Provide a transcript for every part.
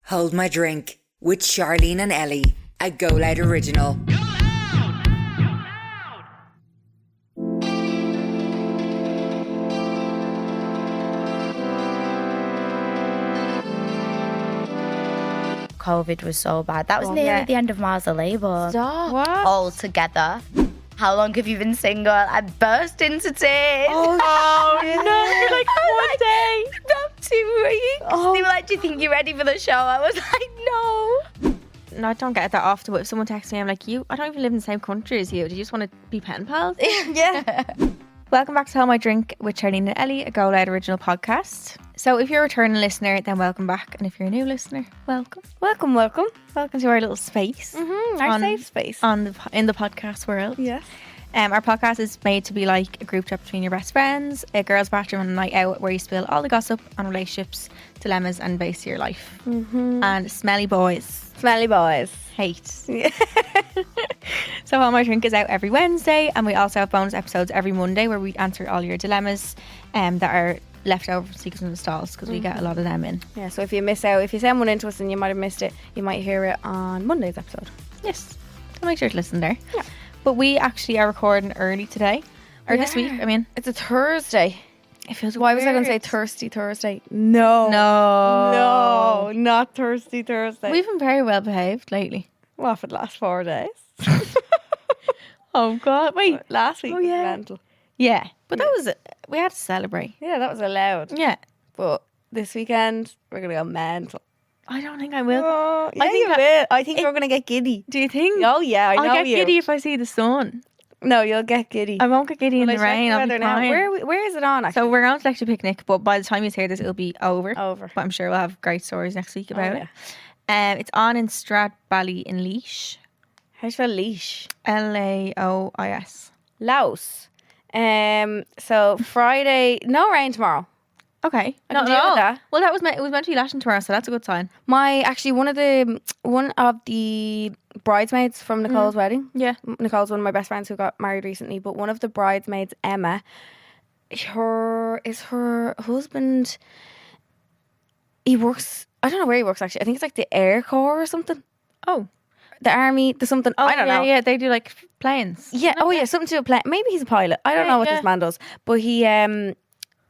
Hold My Drink with Charleen and Ellie, a GoLoud original. COVID was so bad. That was nearly the end of Mars labor. Stop. What? All together. How long have you been single? I burst into tears. Oh, no. You're like, one day. Not 2 weeks. Oh. They were like, do you think you're ready for the show? I was like, no. No, I don't get it that often, but if someone texts me, I'm like, I don't even live in the same country as you. Do you just want to be pen pals? Yeah. Welcome back to Hold My Drink with Charleen and Ellie, a GoLoud original podcast. So if you're a returning listener, then welcome back. And if you're a new listener, welcome. Welcome. Welcome to our little space. Our safe space. In the podcast world. Yes. Our podcast is made to be like a group chat between your best friends, a girl's bathroom and a night out where you spill all the gossip on relationships, dilemmas and base your life. And smelly boys. Smelly boys. Hate. So Hold My Drink is out every Wednesday, and we also have bonus episodes every Monday where we answer all your dilemmas that are left over from Secrets in the Stalls, because we get a lot of them in. Yeah, so if you miss out, if you send one into us and you might have missed it, you might hear it on Monday's episode. Yes, so make sure to listen there. Yeah. But we actually are recording early today, or this week. I mean, It's a Thursday. it feels Why was I going to say weird. Thirsty Thursday? No, not Thirsty Thursday. We've been very well behaved lately. Well, for the last 4 days. Oh God, wait. Last week Oh, was yeah. mental. Yeah, but that was we had to celebrate. Yeah, that was allowed. Yeah, But this weekend, we're going to go mental. I don't think I will. Oh, yeah, I think you will. I think you're going to get giddy. Do you think? Oh, yeah, I know I'll get you. giddy if I see the sun. No, you'll get giddy. I won't get giddy in Well, the I checked rain. I'll be weather now. fine. Where is it on, actually? So we're going to actually picnic, but by the time you hear this, it'll be over. Over. But I'm sure we'll have great stories next week about Oh, it. It's on in Stradbally in Laois. How do you spell leash? Laois. Laos. So Friday, no rain tomorrow. Okay. I Not can at deal with all. that. Well, it was meant to be lashing tomorrow, so that's a good sign. One of the bridesmaids from Nicole's wedding. Yeah. Nicole's one of my best friends who got married recently, but one of the bridesmaids, Emma, her husband. He works. I don't know where he works actually. I think it's like the Air Corps or something. Oh. The army, the something. I don't know. Yeah, they do like planes. Yeah. Oh yeah, something to do with plane. Maybe he's a pilot. I don't know what this man does. But he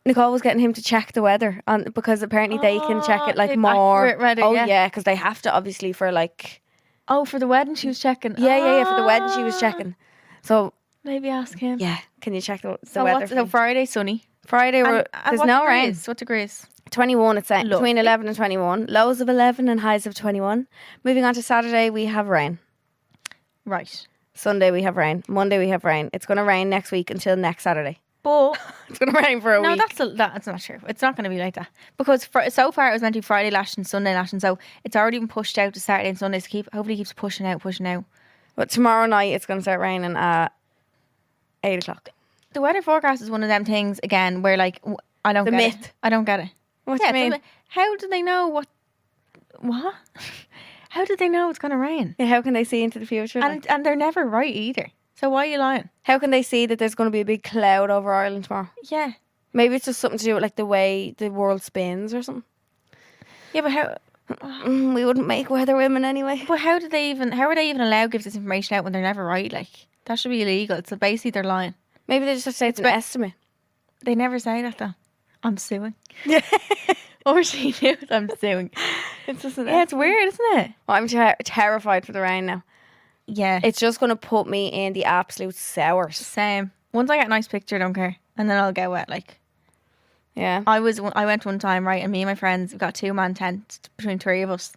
Nicole was getting him to check the weather because apparently they can check it like the more. accurate weather, Oh yeah. yeah, because they have to obviously for like. Oh, for the wedding she was checking. Yeah. For the wedding she was checking. So Maybe ask him. yeah, can you check the So weather? so Friday sunny. Friday And there's what no rain. degrees? What degrees? 21 it's saying. Lovely. Between 11 and 21. Lows of 11 and highs of 21. Moving on to Saturday, we have rain. Right. Sunday we have rain. Monday we have rain. It's going to rain next week until next Saturday. But It's going to rain for a no, week. that's not true. It's not going to be like that because so far it was meant to be Friday lashing, Sunday lashing. So it's already been pushed out to Saturday and Sunday. So hopefully keeps pushing out. But tomorrow night it's going to start raining at 8 o'clock. The weather forecast is one of them things again where like I don't The get myth. it. I don't get it. What do you mean? How do they know what? How did they know it's going to rain? Yeah, how can they see into the future? And they're never right either. So why are you lying? How can they see that there's going to be a big cloud over Ireland tomorrow? Yeah. Maybe it's just something to do with like the way the world spins or something. Yeah, but how? We wouldn't make weather women anyway. But how are they even allowed to give this information out when they're never right? Like that should be illegal. So basically they're lying. Maybe they just have to say it's an estimate. They never say that though. I'm suing. Yeah. Or she knew I'm suing. It's just an Yeah, it's weird, isn't it? Well, I'm terrified for the rain now. Yeah. It's just going to put me in the absolute sours. Same. Once I get a nice picture, I don't care. And then I'll get wet. Like Yeah. I went one time, right, and me and my friends, we got a 2-man tent between 3 of us.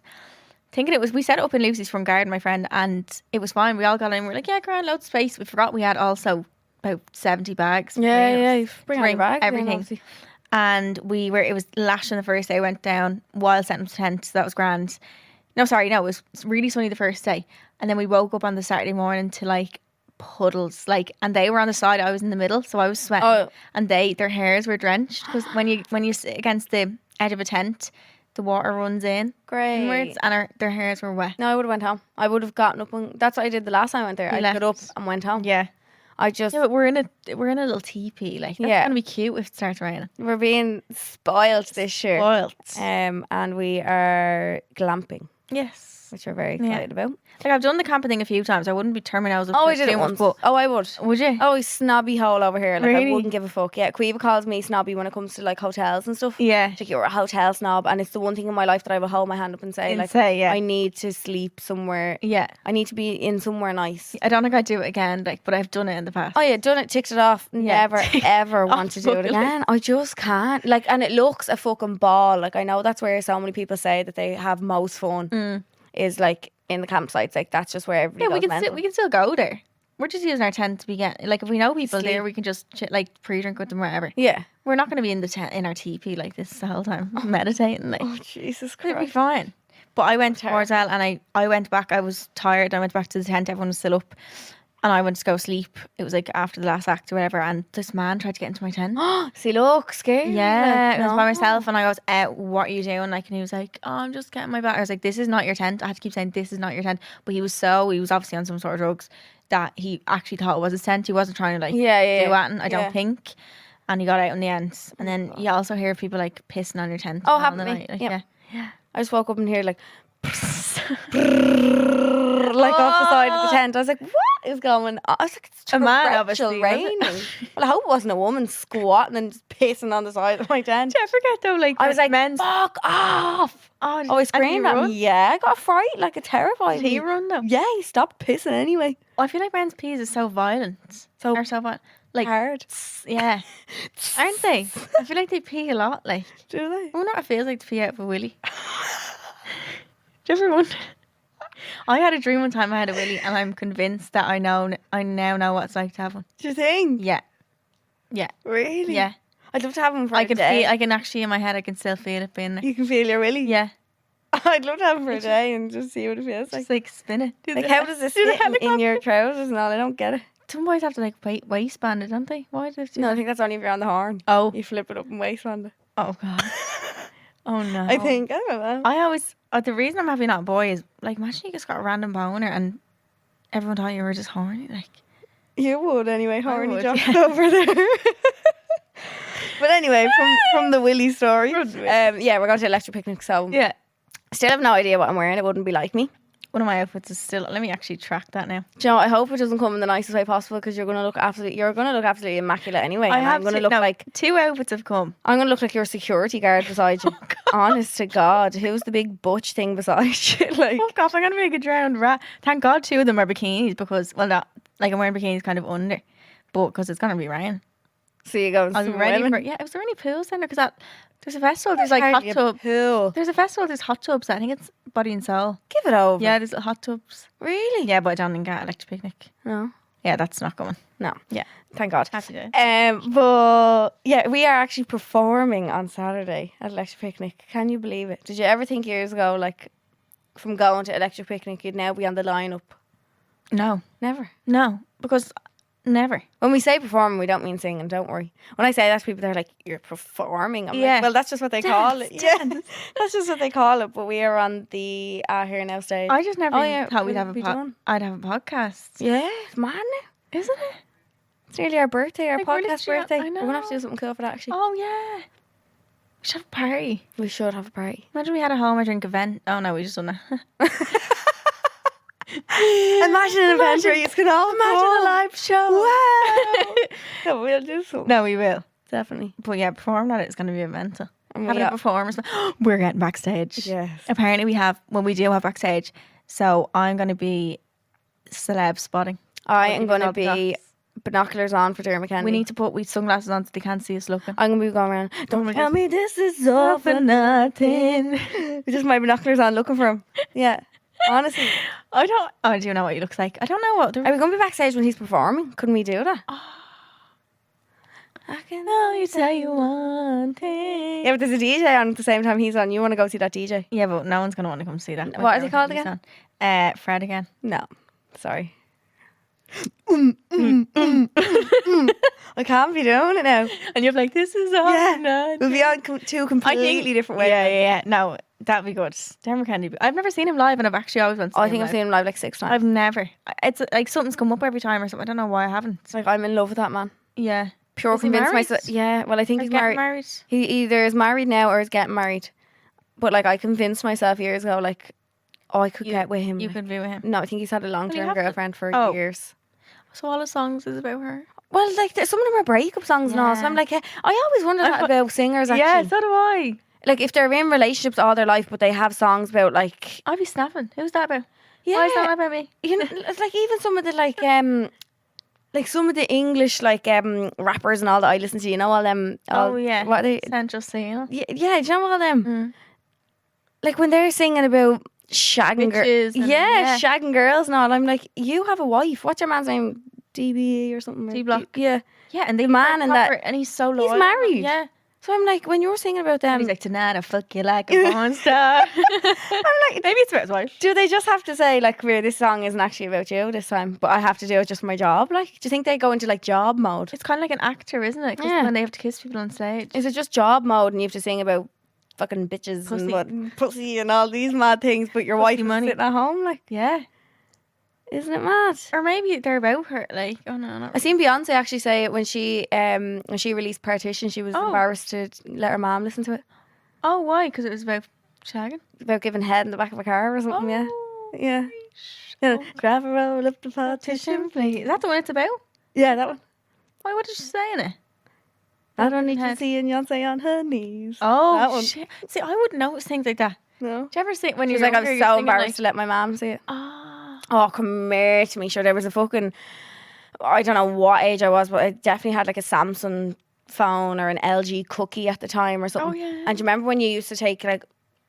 Thinking we set it up in Lucy's front garden, my friend, and it was fine. We all got in. We're like, yeah, grand, loads of space. We forgot we had also about 70 bags. You bring Bring on the bag. everything. And it was lashing the first day. I went down while setting up the tent, so that was grand. No, it was really sunny the first day. And then we woke up on the Saturday morning to like puddles, and they were on the side, I was in the middle, so I was sweating. Oh. And their hairs were drenched because when you sit against the edge of a tent, the water runs in Great. inwards, and their hairs were wet. No, I would have went home. I would have gotten up and that's what I did the last time I went there. I got up left. and went home. Yeah. just Yeah, but we're in a little teepee. Like that's Yeah. gonna be cute if it starts raining. we're being spoiled this year. Spoilt. And we are glamping, Yes. which we're very excited about. Like I've done the camping thing a few times. I wouldn't be turning my nose up. Oh, to I did too it much, once. but Oh, I would. would you? Oh, snobby hole over here. Like I Really? wouldn't give a fuck. Yeah, Quiva calls me snobby when it comes to like hotels and stuff. Yeah. Like you're a hotel snob, and it's the one thing in my life that I will hold my hand up and say, And like, say, yeah. I need to sleep somewhere. Yeah. I need to be in somewhere nice. I don't think I'd do it again, like, but I've done it in the past. Oh yeah, done it, ticked it off. Yeah. Never ever want to do it bucket again. I just can't. Like, and it looks a fucking ball. Like I know that's where so many people say that they have most fun is like in the campsites. Like that's just where everybody Yeah, goes we can still go there. We're just using our tent to be getting, like, if we know people there, we can just like pre-drink with them wherever. Yeah. We're not going to be in the tent in our teepee like this the whole time, meditating. Like, Oh Jesus it'll be Christ. fine. But I went to Morsell and I went back. I was tired. I went back to the tent. Everyone was still up, and I went to go sleep. It was like after the last act or whatever. And this man tried to get into my tent. See, look, scared. Yeah, Like, I was by no. myself, and I goes, "What are you doing?" Like, and he was like, "Oh, I'm just getting my back." I was like, "This is not your tent." I had to keep saying, "This is not your tent." But he was obviously on some sort of drugs that he actually thought it was his tent. He wasn't trying to like Yeah. do it, and I Yeah. don't think. And he got out in the end. And then you also hear people like pissing on your tent. Oh, in the happened middle to of the me. night. Like, Yep. yeah. I just woke up and hear like like off the side of the tent. I was like, what is going on? I was like, it's A man, torrential obviously, was it? raining. Well, I hope it wasn't a woman squatting and just pissing on the side of my tent. I forget though, like I was like, men's. fuck off. Oh, Oh, I screamed at him. Yeah, I got a fright, like a terrified. Did he run though? Yeah, he stopped pissing anyway. I feel like men's peas is so violent. So They're so violent. Like, hard. yeah, aren't they? I feel like they pee a lot. Like, Do they? I wonder what it feels like to pee out of a willy. Do you ever wonder? I had a dream one time I had a willy, and I'm convinced that I now know what it's like to have one. Do you think? Yeah, yeah, Really? yeah. I'd love to have him for I a can day. feel. I can actually in my head. I can still feel it being there. You can feel your willy? Yeah, I'd love to have him for a day and just see what it feels like. just like spin it. Like, how does this fit in your trousers and all? I don't get it. Some boys have to like waistband it, don't they? Why do they have to? No, I think that's only if you're on the horn. Oh, You flip it up and waistband it. oh god. Oh no. I think. I don't know. I always. The reason I'm happy not a boy is like, imagine you just got a random boner and everyone thought you were just horny. Like, You would anyway, horny would, jocks yeah. over there. But anyway, from the Willy story, yeah, we're going to electric picnic, so yeah. still have no idea what I'm wearing. It wouldn't be like me. One of my outfits is still. Let me actually track that now. Do you know, I hope it doesn't come in the nicest way possible because you're going to look absolutely immaculate anyway. And I'm going to look like 2 outfits have come. I'm going to look like your security guard beside you. Honest to God, who's the big butch thing beside you? Like, Oh gosh, I'm gonna be like a drowned rat. Thank God 2 of them are bikinis because, well, not like I'm wearing bikinis kind of under, but because it's gonna be rain. so you go I'll be ready for. Yeah, was there any pools down there? Because there's a festival. There's like hot tubs. Pool. There's a festival. There's hot tubs. I think it's Body and Soul. Give it over. Yeah, there's hot tubs. Really? Yeah, but I don't think I electric picnic. No. Yeah, that's not going. No. Yeah. Thank God. Happy day. But yeah, we are actually performing on Saturday at Electric Picnic. Can you believe it? Did you ever think years ago, like, from going to Electric Picnic, you'd now be on the lineup? No, Never. no, because never. When we say performing, we don't mean singing. Don't worry. When I say that to people, they're like, "You're performing." I'm Yeah. like, "Well, that's just what they call it." Dance, Yeah, dance. that's just what they call it. But we are on the Here Now stage. I just never Oh, yeah, thought we'd we'll have be a done. I'd have a podcast. Yeah, it's mad now. Isn't it? It's nearly our birthday, our Like, we're podcast literally- birthday. I We're gonna have to know. do something cool for that. Actually, Oh yeah. We should have a party. we should have a party. Imagine we had a home or drink event. Oh no, we just done that. Imagine an event where you could all Imagine a come. live show. Wow. No, we'll do something. No, we will. Definitely. But yeah, performing at it is going to be mental. And we Having a are- performance. We're getting backstage. Yes. Apparently we have, when we do have backstage. So I'm going to be celeb spotting. I What am do you going to call be dots? binoculars on for Dermot Kennedy. We need to put sunglasses on so they can't see us looking. I'm going to be going around. Don't my tell God. me this is all for nothing. With just my binoculars on looking for him. Yeah. Honestly. I do know what he looks like. I don't know what. Are we going to be backstage when he's performing? Couldn't we do that? I can know you tell you one thing. Yeah, but there's a DJ on at the same time he's on. You want to go see that DJ? Yeah, but no one's going to want to come see that. What is it called again? Fred again. No. Sorry. I can't be doing it now. And you're like, this is all. Yeah, we'll be on two completely different ways. Yeah. No, that'd be good. Dermot Kennedy. I've never seen him live, and I've actually always wanted to see I him think I've live. seen him live like 6 times. I've never. It's like something's come up every time or something. I don't know why I haven't. It's like I'm in love with that man. Yeah. Pure Is he convinced married? myself. Yeah, well, I think Or he's getting married. He either is married now or is getting married. But like I convinced myself years ago, like, oh, I could get with him. You like. could be with him. No, I think he's had a long Well, you term have to- girlfriend for Oh. years. So all his songs is about her. Well, like some of them are breakup songs and all. So Yeah. I'm like, I always wonder that about singers. Actually, Yeah, so do I. like if they're in relationships all their life, but they have songs about like, I'd be snapping. Who's that about? yeah, Why is that about me? you know, it's like even some of the like some of the English rappers and all that I listen to. You know all them. All, Oh yeah. what are they? Central Scene. Yeah, do you know all them? Mm. Like when they're singing about shagging Bitches and- yeah, shagging girls and all. I'm like, you have a wife. What's your man's name? DBE or something? D-Block. Yeah. Yeah, and they man and that- and he's so loyal. married. Yeah. So I'm like, when you're singing about them, And he's like, tonight I fuck you like a porn star. I'm like, Maybe it's about his wife. do they just have to say like, "Weird, this song isn't actually about you this time, but I have to do it just for my job"? Like, do you think they go into like job mode? It's kind of like an actor, isn't it? 'Cause Yeah. when they have to kiss people on stage. Is it just job mode and you have to sing about fucking bitches Pussy. and what pussy and all these mad things, but your Pussy wife is money. sitting at home? Like, Yeah. isn't it mad? Or maybe they're about her. Like, oh no, no. I seen Beyonce actually say it when she released Partition. She was Oh. embarrassed to let her mom listen to it Oh, why? Because it was about shagging. about giving head in the back of a car or something. Yeah. Grab a roll up the partition, please. Is that the one it's about? Yeah, that one. Why? What did she say in it? I don't need to head. see Beyonce on her knees. Oh, that one. shit. See, I wouldn't notice things like that. No. Do you ever see when She was you're like, I was younger, so you're singing, embarrassed to let my mom see it. Ah, Oh, come here to me. Sure, there was a fucking, I don't know what age I was, but I definitely had like a Samsung phone or an LG Cookie at the time or something. Oh, yeah. And do you remember when you used to take like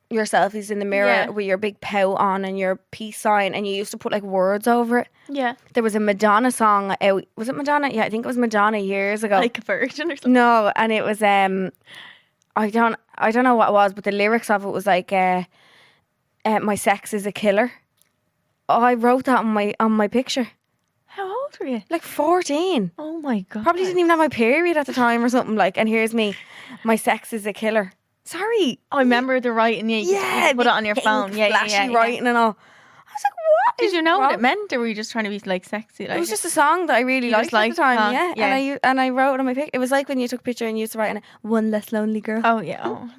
your selfies in the mirror Yeah. with your big pout on and your peace sign and you used to put like words over it? yeah, There was a Madonna song out. Was it Madonna? Yeah, I think it was Madonna years ago. like a virgin or something. No, and it was I don't know what it was, but the lyrics of it was like my sex is a killer. Oh, I wrote that on my picture. How old were you? Like 14. Oh my god. Probably didn't even have my period at the time or something like, and here's me. My sex is a killer. Sorry. I remember the writing. Yeah, you could put it on your pink phone. Yeah, flashy yeah, yeah. writing and all. I was like, what? Did is you know what wrong? it meant, or were you just trying to be like sexy? Like It was just a song that I really You liked just at liked the time, the song, yeah. yeah. And I wrote it on my pic. It was like when you took a picture and you used to write in it, one less lonely girl. Oh yeah. Oh.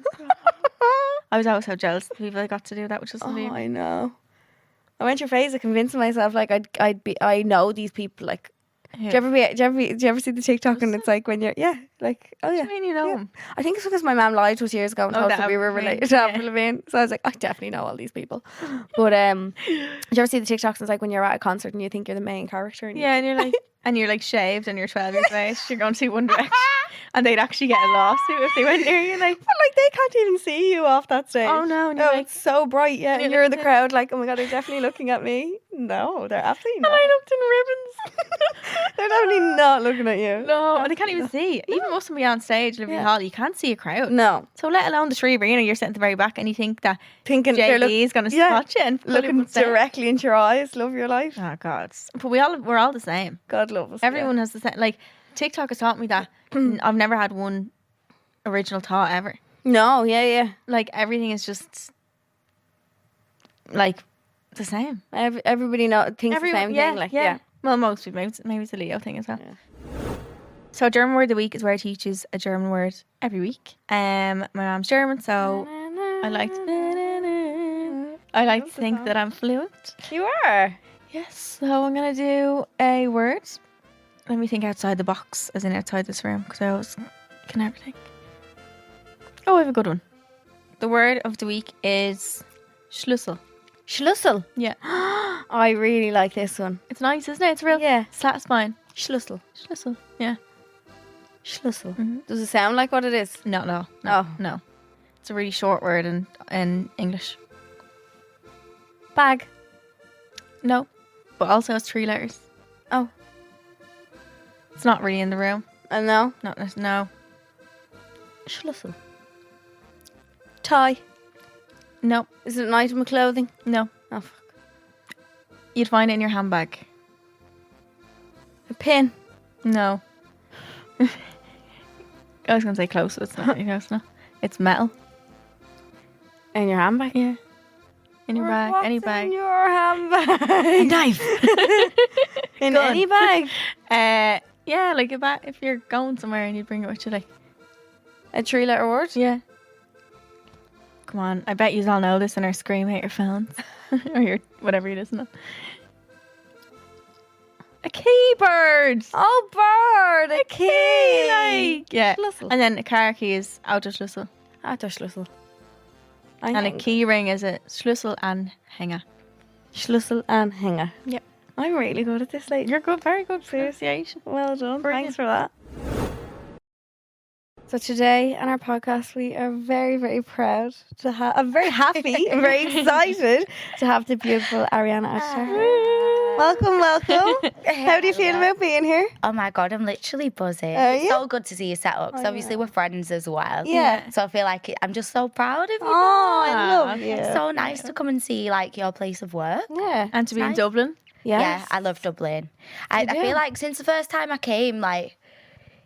I was always so jealous of the people that got to do that, which was Oh, amazing. I know. I went through a phase of convincing myself like I know these people. Like, Yeah. do you ever see the TikTok and it's like when you're like oh yeah. I mean, you know him. I think it's because my mum lied to us years ago and Oh, told us that that we were Avril related Lavigne, to yeah. Avril Lavigne. So I was like, I definitely know all these people. But do you ever see the TikToks? And it's like when you're at a concert and you think you're the main character. And Yeah, and you're like shaved and you're 12 years of age. You're going to see One Direction, and they'd actually get a lawsuit if they went near you. Like, But like they can't even see you off that stage. Oh, no, and you're like- it's so bright, yeah. And you're you're in like the crowd like, oh my god, they're definitely looking at me. No, they're absolutely and not. I looked in ribbons. They're definitely not looking at you. No, and they can't even see. Even us when we on stage, Liberty Yeah. Hall, you can't see a crowd. No. So let alone the Tree Arena, you're sitting at the very back, and you think that Thinking they're JD is going to yeah, spot you and pull you looking on stage. directly into your eyes. Love your life. Oh God! But we're all the same. God love us. Everyone has the same. Like TikTok has taught me that I've never had one original thought ever. Yeah. No, yeah. Like everything is just like the same. Everybody thinks the same thing. Like, yeah. Well, most people. Maybe it's a Leo thing as well. So German word of the week is where I teach you a German word every week. My mom's German, so I like to think that I'm fluent. You are. Yes. So I'm gonna do a word. Let me think outside the box, as in outside this room, because I always can never think. Oh, I have a good one. The word of the week is Schlüssel. Schlüssel. Yeah. I really like this one. It's nice, isn't it? It's real. Yeah. Satisfying. Schlüssel. Schlüssel. Yeah. Schlüssel. Mhm. Does it sound like what it is? No. Oh. No. It's a really short word in English. Bag. No. But also it's 3 letters. Oh. It's not really in the room. No. No. Schlüssel. Tie. No. Is it an item of clothing? No. Oh, fuck. You'd find it in your handbag. A pin. No. I was going to say close, but it's not really close enough. It's metal. In your handbag. Yeah. In your bag. What's Any bag. in your handbag? A knife. In Go on. any bag. Yeah, like a bag. If you're going somewhere and you bring it with you, like. A 3-letter word. Yeah. Come on. I bet you all know this in our Scream at your phones. Or your whatever you listen to. A keybird. Oh, bird. A key. Like, yeah. Schlüssel. And then a car key is Autoschlüssel. Autoschlüssel. And a key ring is a Schlüssel Anhänger. Schlüssel Anhänger. Yep. I'm really good at this, lady. You're good, very good pronunciation. Well done. Brilliant. Thanks for that. So today on our podcast, we are very, very proud to have, I'm very happy and very excited to have the beautiful Arianna Ajtar. Welcome. How do you feel about being here? Oh my God, I'm literally buzzing. Are It's you? so good to see you set up. So obviously we're friends as well. Yeah. So I feel like I'm just so proud of you. Oh, I love you. It's so nice to come and see like your place of work. Yeah. And to be in Nice. Dublin. Yes. Yeah, I love Dublin. I do? feel like since the first time I came, like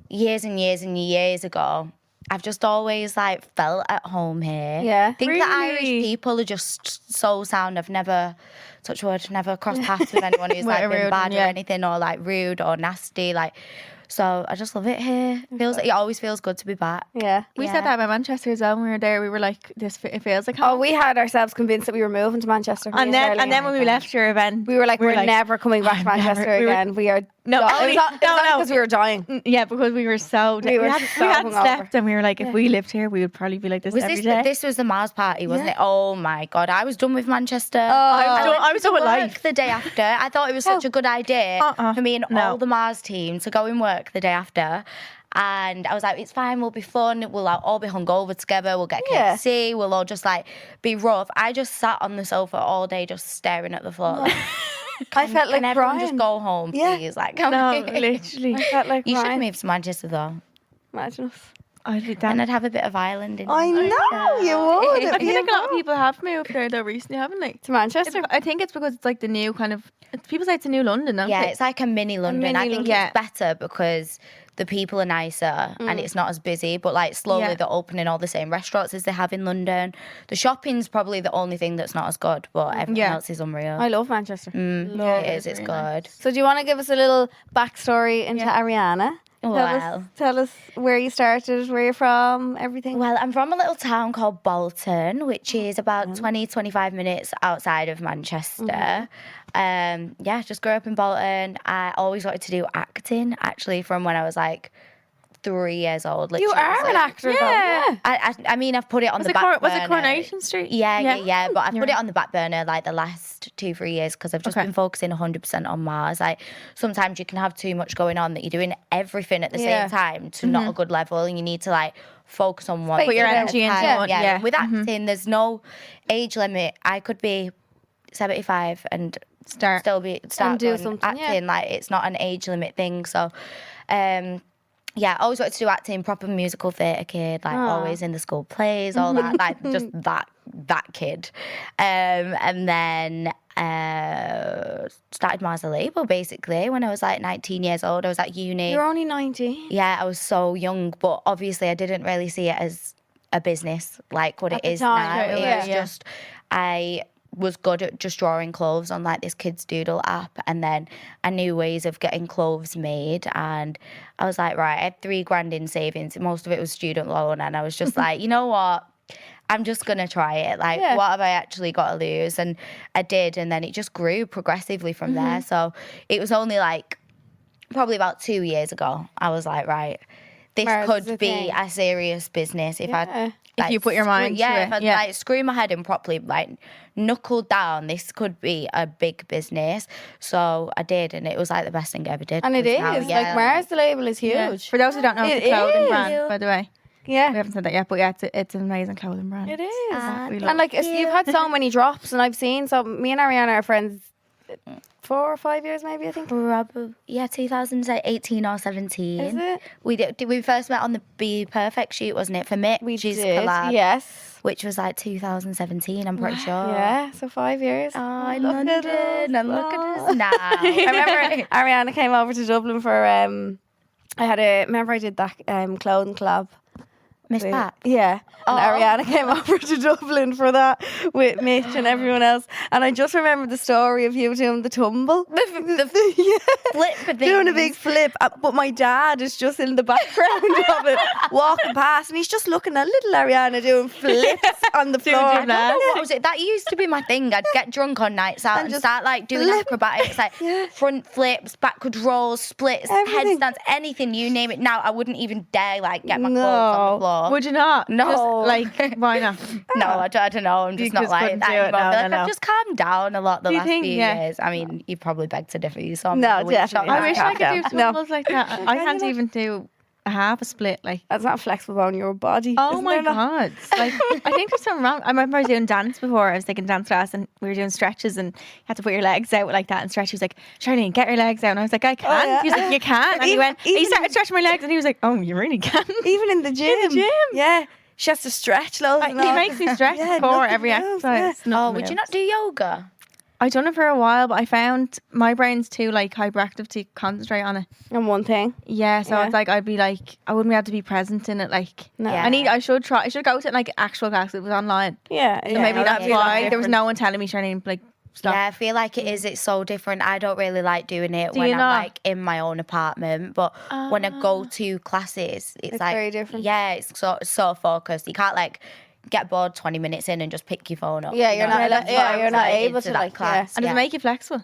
years and years and years ago, I've just always like felt at home here. Yeah. I think the Irish Really? people are just so sound. I've never, touch wood, never crossed paths with anyone who's like Rude, been bad yeah. or anything or like rude or nasty. Like, so I just love it here. It always feels good to be back. Yeah. We Yeah. said that about Manchester as well when we were there. We were like, it feels like Oh, home. we had ourselves convinced that we were moving to Manchester. and then when we left your event, we were like, we're like, never coming back to Manchester we were- again. We are. No, it was only- not no. because we were dying. yeah, because we were so We were had, so we hadn't hungover. slept, and we were like, if we lived here, we would probably be like this Was every this day. this was the Mars party, wasn't it? Oh my God, I was done with Manchester. I was done with work life. the day after. I thought it was such a good idea for me and No. all the Mars team to go and work the day after. And I was like, it's fine, we'll be fun. We'll like, all be hungover together. We'll get Yeah. KFC. We'll all just like be rough. I just sat on the sofa all day just staring at the floor. Like, I felt like can everyone crying. just go home, Yeah. please? Like, no, literally. I felt like You should crying. move to Manchester though. Imagine us. I'd be And damn. I'd have a bit of Ireland in I know you would. I feel like a lot of people have moved there though recently, haven't they? to Manchester. I think it's because it's like the new kind of. People say it's a new London, don't Yeah, they? it's like a mini London. I mini think London. it's better because the people are nicer and it's not as busy. But like slowly Yeah. they're opening all the same restaurants as they have in London. The shopping's probably the only thing that's not as good, but everything Yeah. else is unreal. I love Manchester. Yeah, It is. It's very good. nice. So do you want to give us a little backstory into Yeah. Arianna? Well. Tell us where you started, where you're from, everything. Well, I'm from a little town called Bolton, which is about 20, 25 minutes outside of Manchester. Yeah, just grew up in Bolton. I always wanted to do acting, actually, from when I was like 3 years old. you literally. are So- an actor, though. Yeah. I mean, I've put it on Was the it, back burner. was it Coronation Street? Yeah. But I've put it on the back burner like the last 2-3 years because I've just Okay. been focusing 100% on Mars. Like sometimes you can have too much going on that you're doing everything at the Yeah. same time to not a good level, and you need to like focus on one. Put your thing at a energy into time. one, Yeah. yeah. With acting, there's no age limit. I could be 75 and Start. still be start do doing something, yeah. acting. Like it's not an age limit thing. So. Yeah, I always wanted to do acting, proper musical theatre kid, like always in the school plays, all that, like just that kid. And then started Mars a label basically when I was like 19 years old. I was at uni. You're only 19. Yeah, I was so young, but obviously I didn't really see it as a business like what At it the is time, now. right, It yeah. was just, I was good at just drawing clothes on like this kids doodle app, and then I knew ways of getting clothes made, and I was like, right, I had $3,000 in savings. Most of it was student loan, and I was just like, you know what? I'm just gonna try it. Like, Yeah. what have I actually got to lose? And I did, and then it just grew progressively from there. So it was only like probably about 2 years ago. I was like, right, this Mars is a could be thing. a serious business if Yeah. I. If you put your mind to if it, I yeah. like screw my head in properly, like knuckled down, this could be a big business. So I did, and it was like the best thing I ever did. And it is. Because now, Like, Mars, the label is Yeah. huge. For those who don't know, it's It a clothing is. brand, by the way. We Yeah. haven't said that yet, but yeah, it's an amazing clothing brand. It is. We love And like, you've had so many drops, and I've seen, so me and Arianna are friends 4 or 5 years maybe, I think. Probably, yeah, 2018 or 17. Is it? We first met on the Be Perfect shoot, wasn't it? For Mick, We she's did, collab yes. which was like 2017, I'm pretty sure. Yeah, so 5 years. Oh, in Look at London, us. and look at us Oh. now. I remember Arianna came over to Dublin for remember I did that clothing collab. Miss Pat. Yeah. And Arianna came over to Dublin for that with Mitch and everyone else. And I just remember the story of you doing the tumble. The flip thing. Doing a big flip. But my dad is just in the background of it, walking past, and he's just looking at little Arianna doing flips on the floor. I don't know what was it. That used to be my thing. I'd get drunk on nights out and just start like doing flip. acrobatics, like front flips, backward rolls, splits, Everything. headstands, anything, you name it. Now I wouldn't even dare like get my clothes No. on the floor. Would you not? No. Just, like, why not? No, I don't know. I'm just You not just like couldn't that do it. anymore. I No, feel like no, I've no. just calmed down a lot the Do you last think? few Yeah. years. I mean, you probably beg to differ. You saw me. No, the week definitely shot not. I wish I could do No. tumbles like that. I can't even do a half a split. Like, That's not flexible on your body. oh isn't my there? god! Like, I think there's something wrong. I remember I was doing dance before. I was taking dance class and we were doing stretches and you had to put your legs out like that and stretch. He was like, "Charlene, get your legs out." And I was like, "I can't." yeah. He was like, "You can't." And he Even- went. He even- started stretching my legs and he was like, "Oh, you really can." Even in the gym. gym. Yeah. She has to stretch loads. and He all. makes me stretch Yeah, before nothing every else, exercise. yeah. Oh, would you not do yoga? I done it for a while, but I found my brain's too like hyperactive to concentrate on it. And one thing. Yeah, so Yeah. it's like I'd be like I wouldn't be able to be present in it. Like, No. Yeah. I should try. I should go to like actual class. It was online, Yeah. so maybe no, that's that'd be a lot why there was different. no one telling me, Charlene, like stop. Yeah, I feel like it is. It's so different. I don't really like doing it Do when you I'm not? like in my own apartment. But when I go to classes, it's like very different. Yeah, it's so focused. You can't like get bored 20 minutes in and just pick your phone up. Yeah, you you're know? not. That's Yeah, what you're I'm not like able into to that like. class. And does it make you flexible?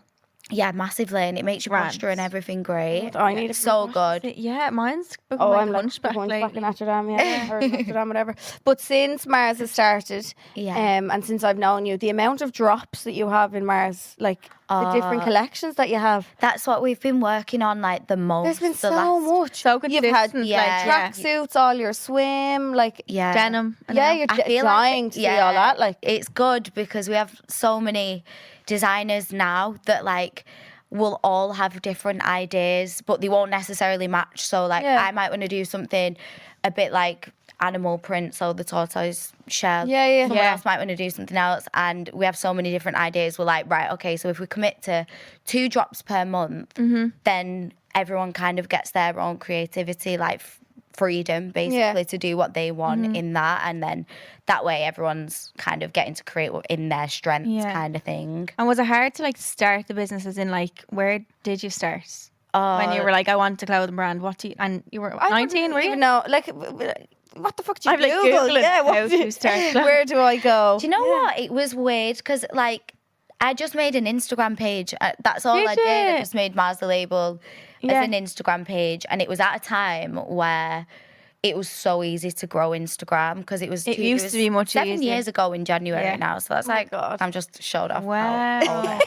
Yeah, massively, and it makes your posture and everything great. Oh, I need It's a so good. Yeah, mine's become Oh, like I'm a like hunchback. hunchback in Like, Notre Dame, yeah, or Notre Dame, whatever. But since Mars has started, Yeah. and since I've known you, the amount of drops that you have in Mars, like the different collections that you have, That's what we've been working on, like the most. there's been the so last- much. so You've had consistent. yeah. like, yeah. tracksuits, all your swim, like Yeah, denim. and yeah, all. you're I feel like dying to see all that. Like it's good because we have so many designers now that like will all have different ideas, but they won't necessarily match. So like Yeah. I might want to do something a bit like animal print, so the tortoise shell. Yeah, yeah. Someone Yeah. else might want to do something else, and we have so many different ideas. We're like, right, okay, so if we commit to 2 drops per month, then everyone kind of gets their own creativity, like freedom basically to do what they want in that, and then that way everyone's kind of getting to create in their strengths Yeah. kind of thing. And was it hard to like start the business? As in, like, where did you start? When you were like, I want a clothing brand. What do you? And you were 19, were you? even know, like, what the fuck do you I'm like Google? Googling Yeah, how what do to start. where do I go? Do you know what? It was weird because like I just made an Instagram page. That's all Did I did. I you? just made Mars the Label Yeah. as an Instagram page, and it was at a time where it was so easy to grow Instagram because it was It used to be much 7 easier. years ago in January Yeah. now. So that's my like God. I'm just showed off. Wow.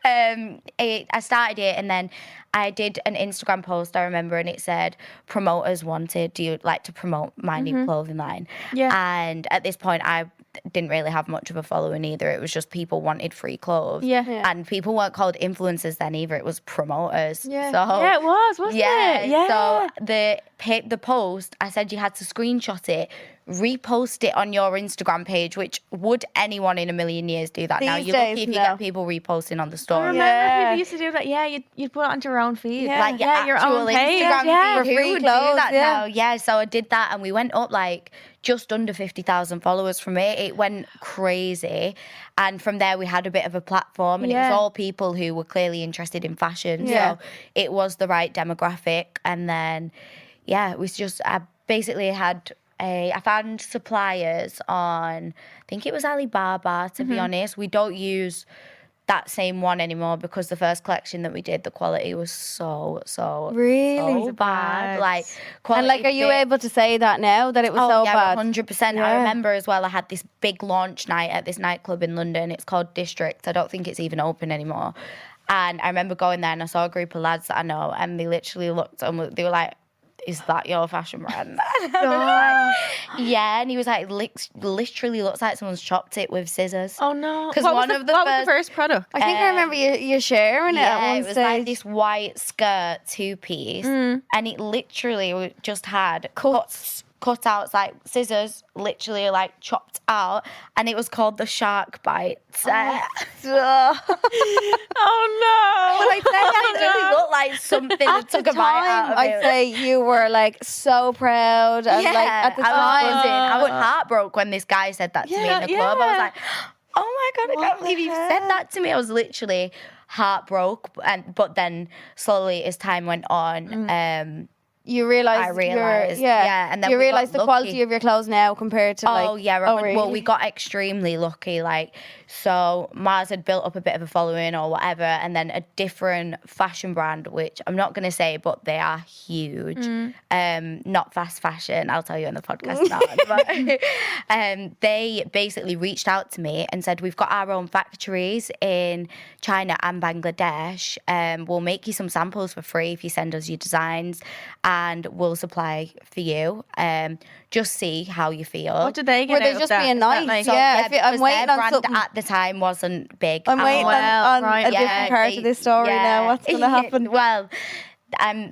I started it and then I did an Instagram post, I remember, and it said, promoters wanted, do you like to promote my new clothing line? Yeah. And at this point, I didn't really have much of a following either. It was just people wanted free clothes. Yeah. Yeah. And people weren't called influencers then either. It was promoters. Yeah. So, Yeah, it was, wasn't yeah. it? Yeah. So the post, I said you had to screenshot it, repost it on your Instagram page, which would anyone in a million years do that now? These You're lucky days, if you no. get people reposting on the I story. remember Yeah. people used to do that. Yeah, you'd put it onto your own feed. Yeah. Like your your own actual page. Instagram Yeah. feed. For free Who would clothes, do that yeah. now? Yeah, so I did that and we went up like just under 50,000 followers from it. It went crazy. And from there we had a bit of a platform and it Yeah. was all people who were clearly interested in fashion. Yeah. So it was the right demographic. And then, yeah, it was just, I basically had I found suppliers on, I think it was Alibaba, to be honest. We don't use that same one anymore because the first collection that we did, the quality was so Really? so bad. bad. Like, And like, are you fit- able to say that now that it was so yeah, bad? 100%. Yeah. I remember as well, I had this big launch night at this nightclub in London. It's called District. I don't think it's even open anymore. And I remember going there and I saw a group of lads that I know and they literally looked and they were like, is that your fashion brand? And I was like, yeah. And he was like, literally looks like someone's chopped it with scissors. Oh no! 'Cause What was one the- of the what was first- the first product? I think I remember you sharing it at Yeah, one it was stage. like this white skirt 2-piece, and it literally just had cuts cutouts, like scissors, literally like chopped out, and it was called the shark bite set. Oh no! But I said it really looked like something that took a bite out of I'd it. say you were like so proud, and like at the I time, was buzzing. I was heartbroken when this guy said that to me in the club. I was like, oh my God, I can't believe you said that to me. I was literally heartbroken. But then slowly as time went on, you realised. I realised, and then you we got realised the lucky. quality of your clothes now compared to like. Well, really? we got extremely lucky. Like, so Mars had built up a bit of a following or whatever, and then a different fashion brand, which I'm not going to say, but they are huge. Not fast fashion, I'll tell you on the podcast now. But they basically reached out to me and said, we've got our own factories in China and Bangladesh. We'll make you some samples for free if you send us your designs, and we'll supply for you. Just see how you feel. What did they get Were they out of just that? being Is that nice? like- Yeah, I'm because waiting their on brand something. at the time wasn't big. I'm at waiting all. on right, a different part of this story now. What's going to happen? Well,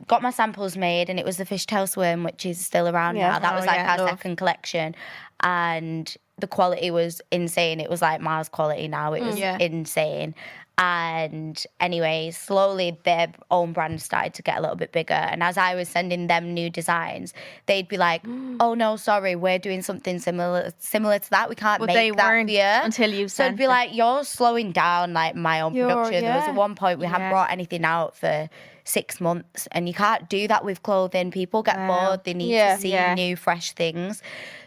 got my samples made, and it was the fishtail swim, which is still around Yeah. now. That Oh, was like yeah, our love. second collection, and the quality was insane. It was like Mars quality now. It was Yeah. insane. And anyway, slowly their own brand started to get a little bit bigger. And as I was sending them new designs, they'd be like, "Oh no, sorry, we're doing something similar to that. We can't But make they that weren't for you." until you So it'd sent be it. like, "You're slowing down like my own production." There was yeah. at one point we hadn't Yeah. brought anything out for 6 months, and you can't do that with clothing. People get Wow. bored. They need Yeah. to see Yeah. new, fresh things.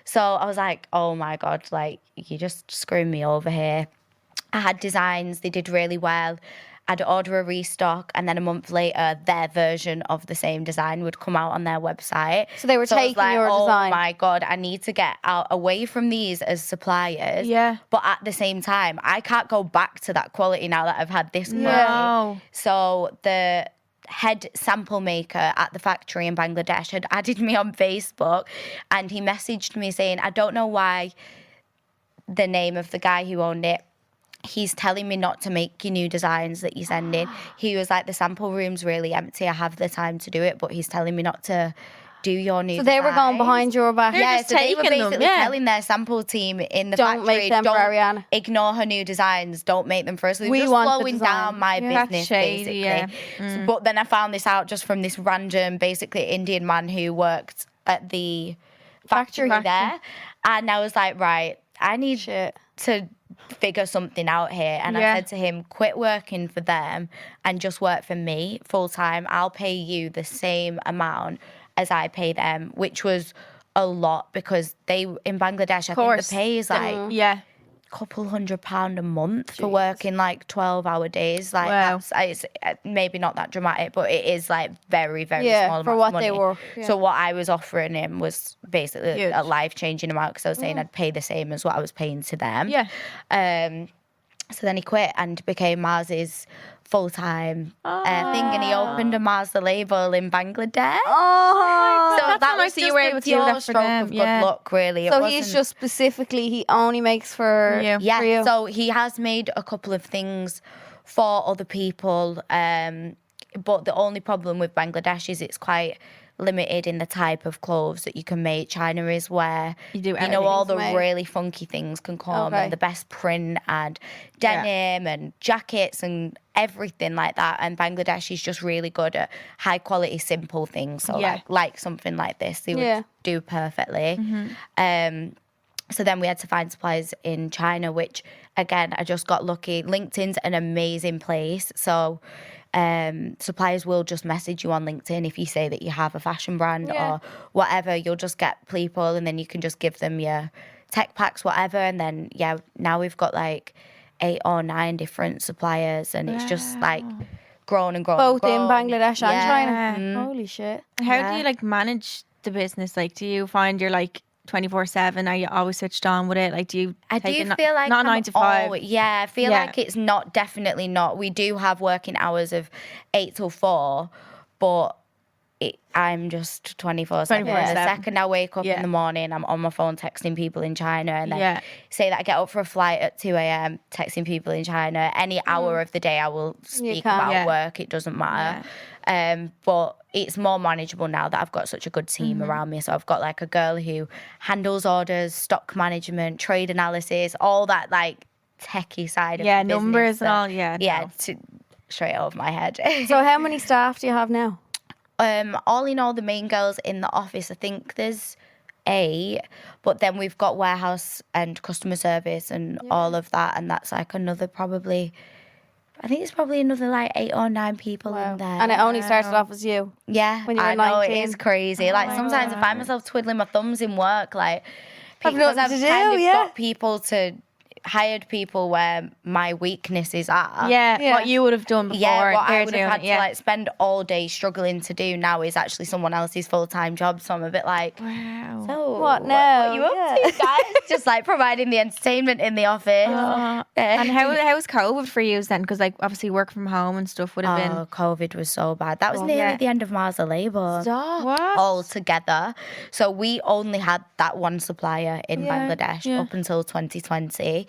So I was like, "Oh my God, like you just screwing me over here." I had designs, they did really well. I'd order a restock, and then a month later, their version of the same design would come out on their website. So they were I was taking like, your design. Oh my God, I need to get out away from these as suppliers. Yeah. But at the same time, I can't go back to that quality now that I've had this quality. No. So the head sample maker at the factory in Bangladesh had added me on Facebook, and he messaged me saying, I don't know why the name of the guy who owned it, he's telling me not to make your new designs that you send in. He was like, the sample room's really empty. I have the time to do it, but he's telling me not to do your new So they were going designs." behind your back. They're Yeah, just so they were taking them, basically yeah. telling their sample team in the Don't factory, make them for Arianna. ignore her new designs, don't make them for us. So they were We just want the slowing design. down my Yeah. business, Shady, basically. yeah. But then I found this out just from this random, basically Indian man who worked at the factory there. And I was like, right, I need to figure something out here. And Yeah. I said to him, quit working for them and just work for me full time. I'll pay you the same amount as I pay them, which was a lot because they in Bangladesh, I think course. the pay is like Yeah. couple £100 a month for working like 12-hour days. Like Wow. it's maybe not that dramatic, but it is like very, very Yeah, small for amount of what they money. work, yeah. So what I was offering him was basically Huge. a life-changing amount because I was saying I'd pay the same as what I was paying to them. Yeah. So then he quit and became Mars's full-time thing, and he opened a Mars the label in Bangladesh. Oh, So That's that so nice was that you just were a able to do pure that for stroke them, of good yeah. luck, really. It so he's wasn't- just specifically, he only makes for You. for Yeah, you. so he has made a couple of things for other people, but the only problem with Bangladesh is it's quite limited in the type of clothes that you can make. China is where You do all the everything's made. really funky things can come, Okay. and the best print and denim and jackets and everything like that. And Bangladesh is just really good at high quality, simple things. So Yeah. like something like this, they Yeah. would do perfectly. So then we had to find suppliers in China, which again, I just got lucky. LinkedIn's an amazing place. So suppliers will just message you on LinkedIn if you say that you have a fashion brand or whatever. You'll just get people, and then you can just give them your tech packs, whatever. And then, now we've got like 8 or 9 different suppliers, and it's just like grown and grown. Both and in grown. Bangladesh and Yeah. China. Holy shit. How do you like manage the business? Like, do you find you're like 24/7? Are you always switched on with it? Like, do you? I take do it feel like not I'm 9 to 5. I feel Yeah. like it's definitely not. We do have working hours of 8 till 4, but I'm just 24/7. The 24/7. second I wake up Yeah. in the morning, I'm on my phone texting people in China, and then Yeah. say that I get up for a flight at 2 a.m. texting people in China. Any hour of the day, I will speak can. about Yeah. work. It doesn't matter. But it's more manageable now that I've got such a good team around me. So I've got like a girl who handles orders, stock management, trade analysis, all that like techie side of the business. Numbers and all. Yeah, Straight over my head. So how many staff do you have now? All in all, the main girls in the office, I think there's 8, but then we've got warehouse and customer service and all of that, and that's like another probably, I think it's probably another like 8 or 9 people in there. And it only started off as you. Yeah, when you were I know, 19. it is crazy. Like sometimes I find myself twiddling my thumbs in work, like I've because nothing I've to do, kind of yeah. got people to hired people where my weaknesses are. Yeah, what you would have done before. Yeah, what I they're would have had doing it, to like spend all day struggling to do now is actually someone else's full-time job. So I'm a bit like, Wow. so What now? What are you up to, guys? Just like providing the entertainment in the office. And how's COVID for you then? Because like obviously work from home and stuff would have been. COVID was so bad. That was nearly the end of Mars of Labour. Stop. What? Altogether. So we only had that one supplier in Bangladesh up until 2020.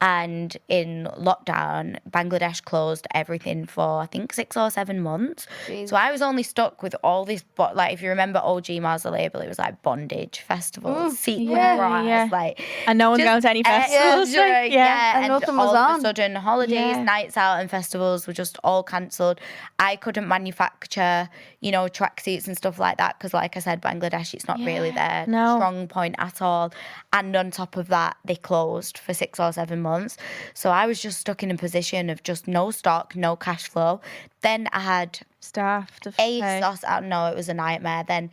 And in lockdown, Bangladesh closed everything for, I think, 6 or 7 months. Jeez. So I was only stuck with all this, but like if you remember OG Mars Label, it was like bondage, festivals, sequin bras, like. And no one's just going to any festivals. And nothing was all on. of a sudden, holidays, nights out, and festivals were just all cancelled. I couldn't manufacture, tracksuits and stuff like that because, like I said, Bangladesh, it's not really their strong point at all. And on top of that, they closed for 6 or 7 months. So I was just stuck in a position of just no stock, no cash flow. Then I had Staff to ASOS out. No, it was a nightmare. Then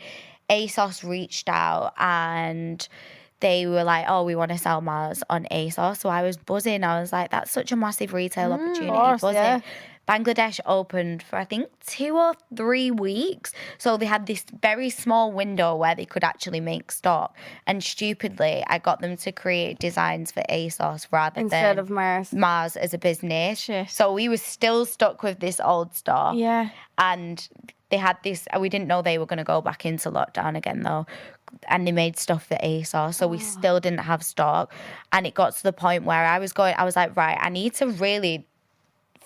ASOS reached out and they were like, oh, we want to sell Mars on ASOS. So I was buzzing. I was like, that's such a massive retail opportunity. Buzzing. Yeah. Bangladesh opened for, I think, 2 or 3 weeks. So they had this very small window where they could actually make stock. And stupidly, I got them to create designs for ASOS rather Instead than of Mars. Mars as a business. Shit. So we were still stuck with this old stock. Yeah. And they had this, we didn't know they were going to go back into lockdown again though. And they made stuff for ASOS. So we still didn't have stock. And it got to the point where I was like, right, I need to really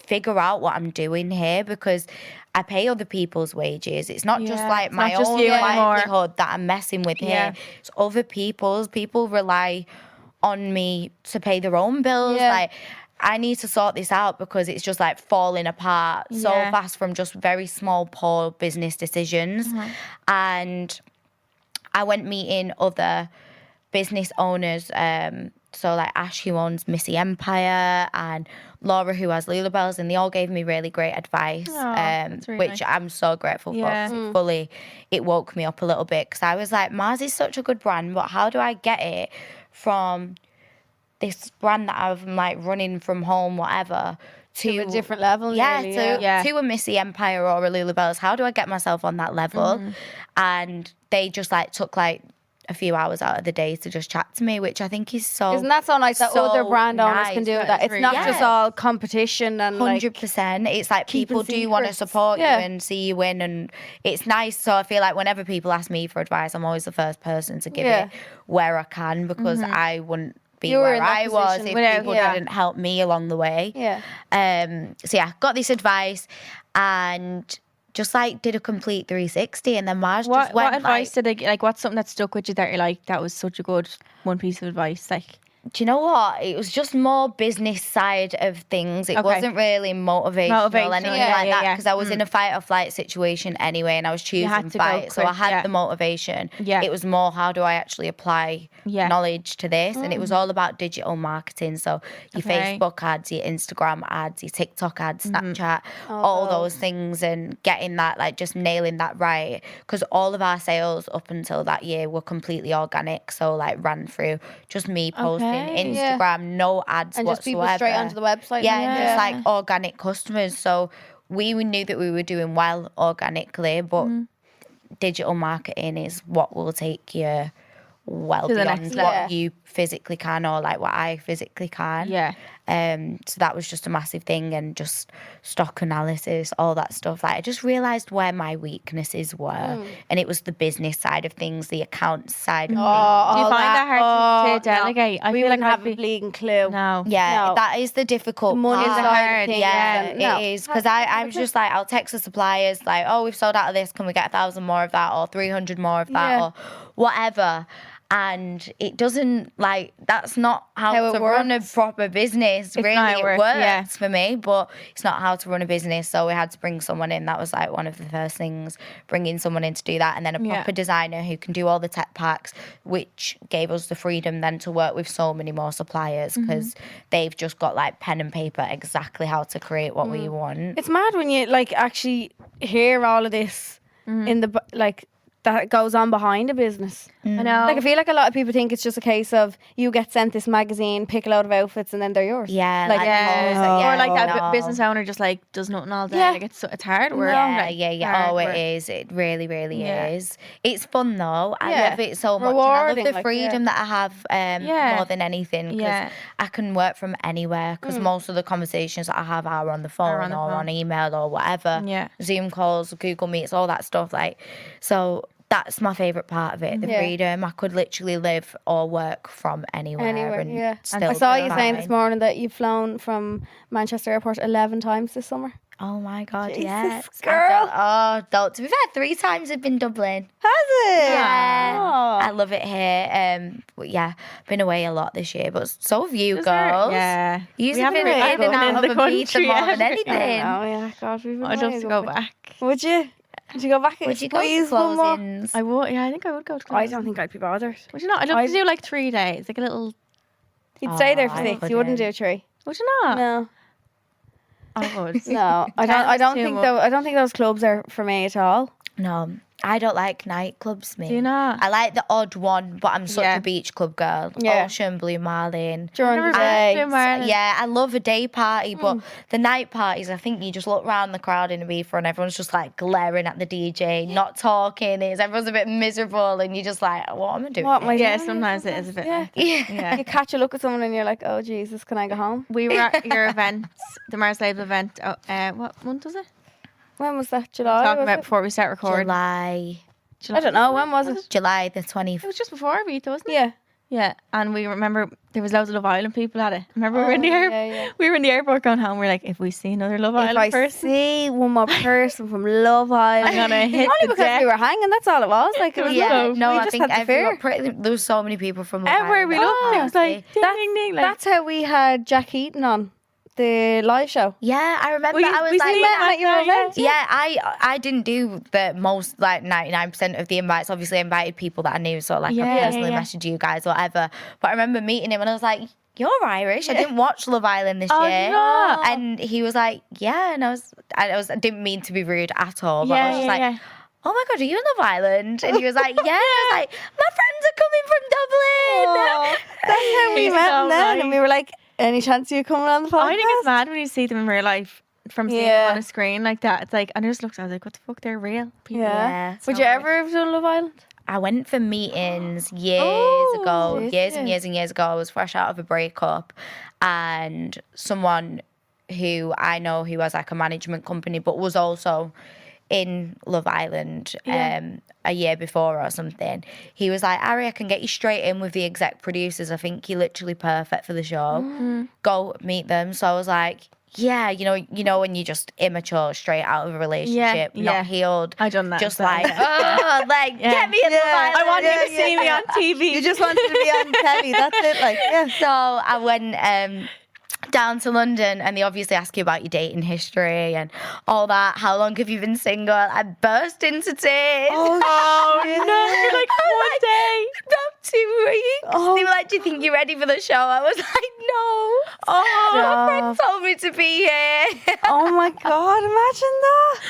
figure out what I'm doing here because I pay other people's wages. It's not just like it's my not just own you anymore. livelihood that I'm messing with here. It's other people's. People rely on me to pay their own bills. Like I need to sort this out because it's just like falling apart so fast from just very small, poor business decisions. And I went meeting other business owners. So like Ash, who owns Missy Empire, and Laura, who has Lulabells, and they all gave me really great advice, really which nice. I'm so grateful for. 'Cause it woke me up a little bit because I was like, Mars is such a good brand, but how do I get it from this brand that I'm like running from home, whatever, to a different level? Really, to a Missy Empire or a Lulabells? How do I get myself on that level? And they just like took like a few hours out of the day to just chat to me, which I think is so. Isn't that so nice that so other brand owners can nice. do that? It's not just all competition and 100%. It's like people do want to support you and see you win, and it's nice. So I feel like whenever people ask me for advice, I'm always the first person to give it where I can because I wouldn't be where I was if people didn't help me along the way. So yeah, got this advice and just like did a complete 360, and then Mars just went. What advice did they like? What's something that stuck with you that you're like, that was such a good one piece of advice? Like, do you know what? It was just more business side of things. It wasn't really motivational anything like that because I was in a fight or flight situation anyway, and I was choosing fight, so I had the motivation. It was more, how do I actually apply knowledge to this? And it was all about digital marketing. So your Facebook ads, your Instagram ads, your TikTok ads, Snapchat, all those things, and getting that, like just nailing that right. Because all of our sales up until that year were completely organic. So like ran through just me posting Instagram, no ads and whatsoever. just people straight onto the website. And just like organic customers. So we knew that we were doing well organically, but digital marketing is what will take you well beyond what you physically can, or like what I physically can. So that was just a massive thing, and just stock analysis, all that stuff. Like I just realised where my weaknesses were, and it was the business side of things, the accounts side of things. Do you find that hard to delegate? I we feel like wouldn't have I'd be... a bleeding clue. No. Yeah, No. that is the difficult Money part. side of things. Yeah, No. it is, because I'm just like, I'll text the suppliers like, oh, we've sold out of this, can we get 1,000 more of that, or 300 more of that, or whatever. And it doesn't, like, that's not how it to run a works. proper business. Really, not how it it works, works yeah. for me, but it's not how to run a business. So we had to bring someone in. That was like one of the first things, bringing someone in to do that, and then a proper designer who can do all the tech packs, which gave us the freedom then to work with so many more suppliers, because they've just got like pen and paper exactly how to create what we want. It's mad when you like actually hear all of this in the like that goes on behind a business. I know. Like I feel like a lot of people think it's just a case of you get sent this magazine, pick a load of outfits, and then they're yours. Yeah, Like, or like that no. business owner just like does nothing all day. Yeah. Like it's hard work. Yeah, like, yeah. hard Oh, work. it is. It really, really Yeah. is. It's fun though. I Yeah. love it so much. And I Rewarding, love the like, freedom that I have more than anything, because Yeah. I can work from anywhere, because most of the conversations that I have are on the phone on the or phone. on email or whatever. Yeah. Zoom calls, Google Meets, all that stuff. Like, so that's my favourite part of it, the Yeah. freedom. I could literally live or work from anywhere. Anywhere, and yeah. still I saw be you saying this fine. morning that you've flown from Manchester Airport 11 times this summer. Oh my God, Jesus, yes. girl. To be fair, 3 times I've been Dublin. Has it? Yeah, Oh. I love it here. But yeah, been away a lot this year, but so have you Is there? girls. Yeah. You've We haven't been really in and been out in of the Ibiza country more than ever. anything. Oh yeah, God, we've been I'd love away to a go good bit. back. Would you? Would you go back? Would you go to Squeeze one more? closings? I would. Yeah, I think I would go to. I don't think I'd be bothered. Would you not? I'd love I'd- to do like 3 days, like a little. You'd stay there for I 6. You wouldn't do 3. Would you not? No, I would. no. I don't. I That's don't too think much. though. I don't think those clubs are for me at all. No, I don't like nightclubs, me. Do you not? I like the odd one, but I'm such Yeah. a beach club girl. Yeah. Ocean, Blue Marlin. During never the been day. to Marlin. Yeah, I love a day party, but the night parties, I think you just look around the crowd in Ibiza and everyone's just like glaring at the DJ, not talking. Everyone's a bit miserable, and you're just like, what am I doing? What am I Yeah, doing? sometimes it is a bit. Yeah. Yeah. You catch a look at someone and you're like, oh Jesus, can I go home? We were at your event, the Mars Label event. What month was it? When was that? July? Talking was about it? before we start recording. July I don't know. When was it? July the 20th. It was just before Ibiza, wasn't it? Yeah. Yeah, and we remember there was loads of Love Island people at it. Remember we were in the Oh, airport. yeah, yeah. We were in the airport going home. We are like, if we see another Love If Island I person, see one more person from Love Island, I'm gonna hit only the because deck. we were hanging. That's all it was. Like it was Yeah, nothing. no, we I just think had the fear. there was so many people from Love everywhere Island. we looked, it was like ding, That's, ding, ding. Like, that's how we had Jack Heaton on the live show. Yeah, I remember. We- I was we like, seen Met at your event. yeah, I didn't do the most, like 99% of the invites. Obviously, I invited people that I knew, so like Yeah, I personally yeah. messaged you guys, whatever. But I remember meeting him and I was like, "You're Irish. I didn't watch Love Island this Oh, year." no. And he was like, "Yeah," and I didn't mean to be rude at all, but I was just like, "Oh my God, are you in Love Island?" And he was like, "Yeah." I was like, "My friends are coming from Dublin." Oh, that's how we He's met so then, nice. and we were like, "Any chance you coming on the podcast?" I think it's mad when you see them in real life from seeing Yeah. them on a screen like that. It's like, and I just looked, I was like, what the fuck, they're real people. Yeah. Yeah, Would so you good. ever have done Love Island? I went for meetings years Oh, ago, did years and you? years and years ago. I was fresh out of a breakup, and someone who I know who has like a management company, but was also in Love Island a year before or something. He was like, "Ari, I can get you straight in with the exec producers. I think you're literally perfect for the show. Go meet them." So I was like, yeah, you know when you're just immature, straight out of a relationship, yeah. not healed. I done that. Just so. like, oh, like, get me in Love Island. I want you to see me on TV. You just wanted to be on telly. That's it. Like, yeah. So I went down to London, and they obviously ask you about your dating history and all that. How long have you been single? I burst into tears. Oh, no, you're like, one day. About 2 weeks. Oh. They were like, "Do you think you're ready for the show?" I was like, "No." Oh, My friend told me to be here. oh my God! Imagine that.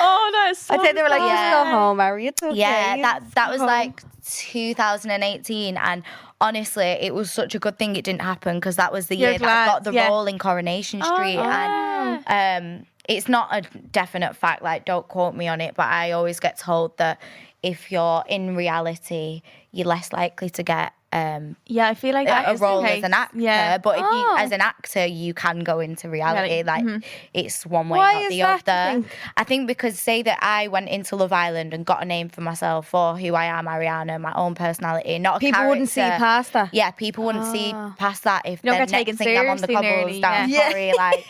Oh, that is so I'd say they were like, Yeah. "Just go home, Ari. It's okay." Yeah, Just that go was home." like 2018, and honestly, it was such a good thing it didn't happen, because that was the You're year that I got glad, the yeah. role in Coronation Street, and it's not a definite fact. Like, don't quote me on it, but I always get told that if you're in reality, you're less likely to get Yeah, I feel like that a is the role as case. an actor. Yeah. But if you, as an actor, you can go into reality. Like it's one way, Why not is the that, do you other. think? I think because say that I went into Love Island and got a name for myself for who I am, Arianna, my own personality, not a People character. wouldn't see past that. Yeah, people wouldn't see past that if don't the get next taken thing I'm on the seriously cobbles nearly, down yeah. Corrie, like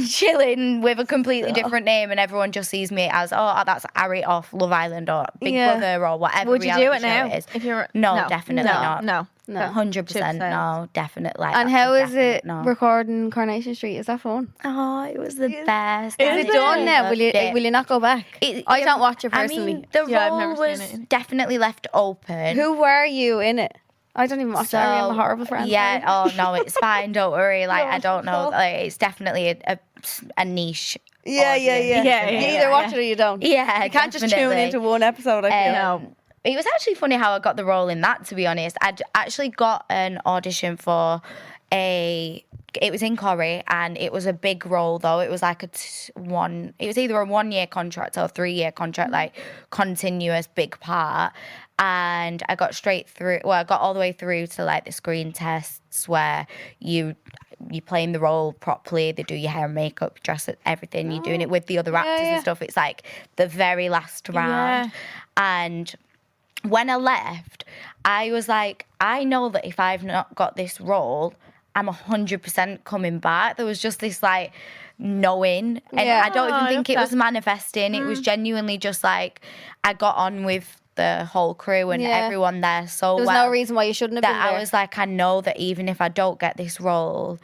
chilling with a completely different name, and everyone just sees me as that's Ari off Love Island or Big Yeah. Brother or whatever. Would you do reality it show now? it is. If you're No, definitely not. No. 100% no, definitely. And how is it No. recording Coronation Street? Is that fun? Oh, it was the best. Is I it done now? loved it. Will you not go back? I don't watch it I personally. mean, the Yeah, I've role never seen was it. definitely left open. Who were you in it? I don't even watch it. I'm a horrible friend. Yeah, oh no, it's fine. Don't worry. Like I don't know. Like it's definitely a niche. Yeah. audience, Yeah, isn't You it? either watch it or you don't. Yeah, You can't just tune definitely. into one episode, I feel. It was actually funny how I got the role in that, to be honest. I'd actually got an audition for it was in Corrie, and it was a big role though. It was like it was either a 1-year contract or a 3-year contract, like continuous big part. And I got straight through, I got all the way through to like the screen tests where you playing the role properly. They do your hair and makeup, dress, everything. You're doing it with the other actors and stuff. It's like the very last round. And when I left, I was like, I know that if I've not got this role, I'm 100% coming back. There was just this like knowing. And I don't even think it was manifesting. It was genuinely just like I got on with the whole crew and everyone there so There was no reason why you shouldn't have been that there. I was like, I know that even if I don't get this role,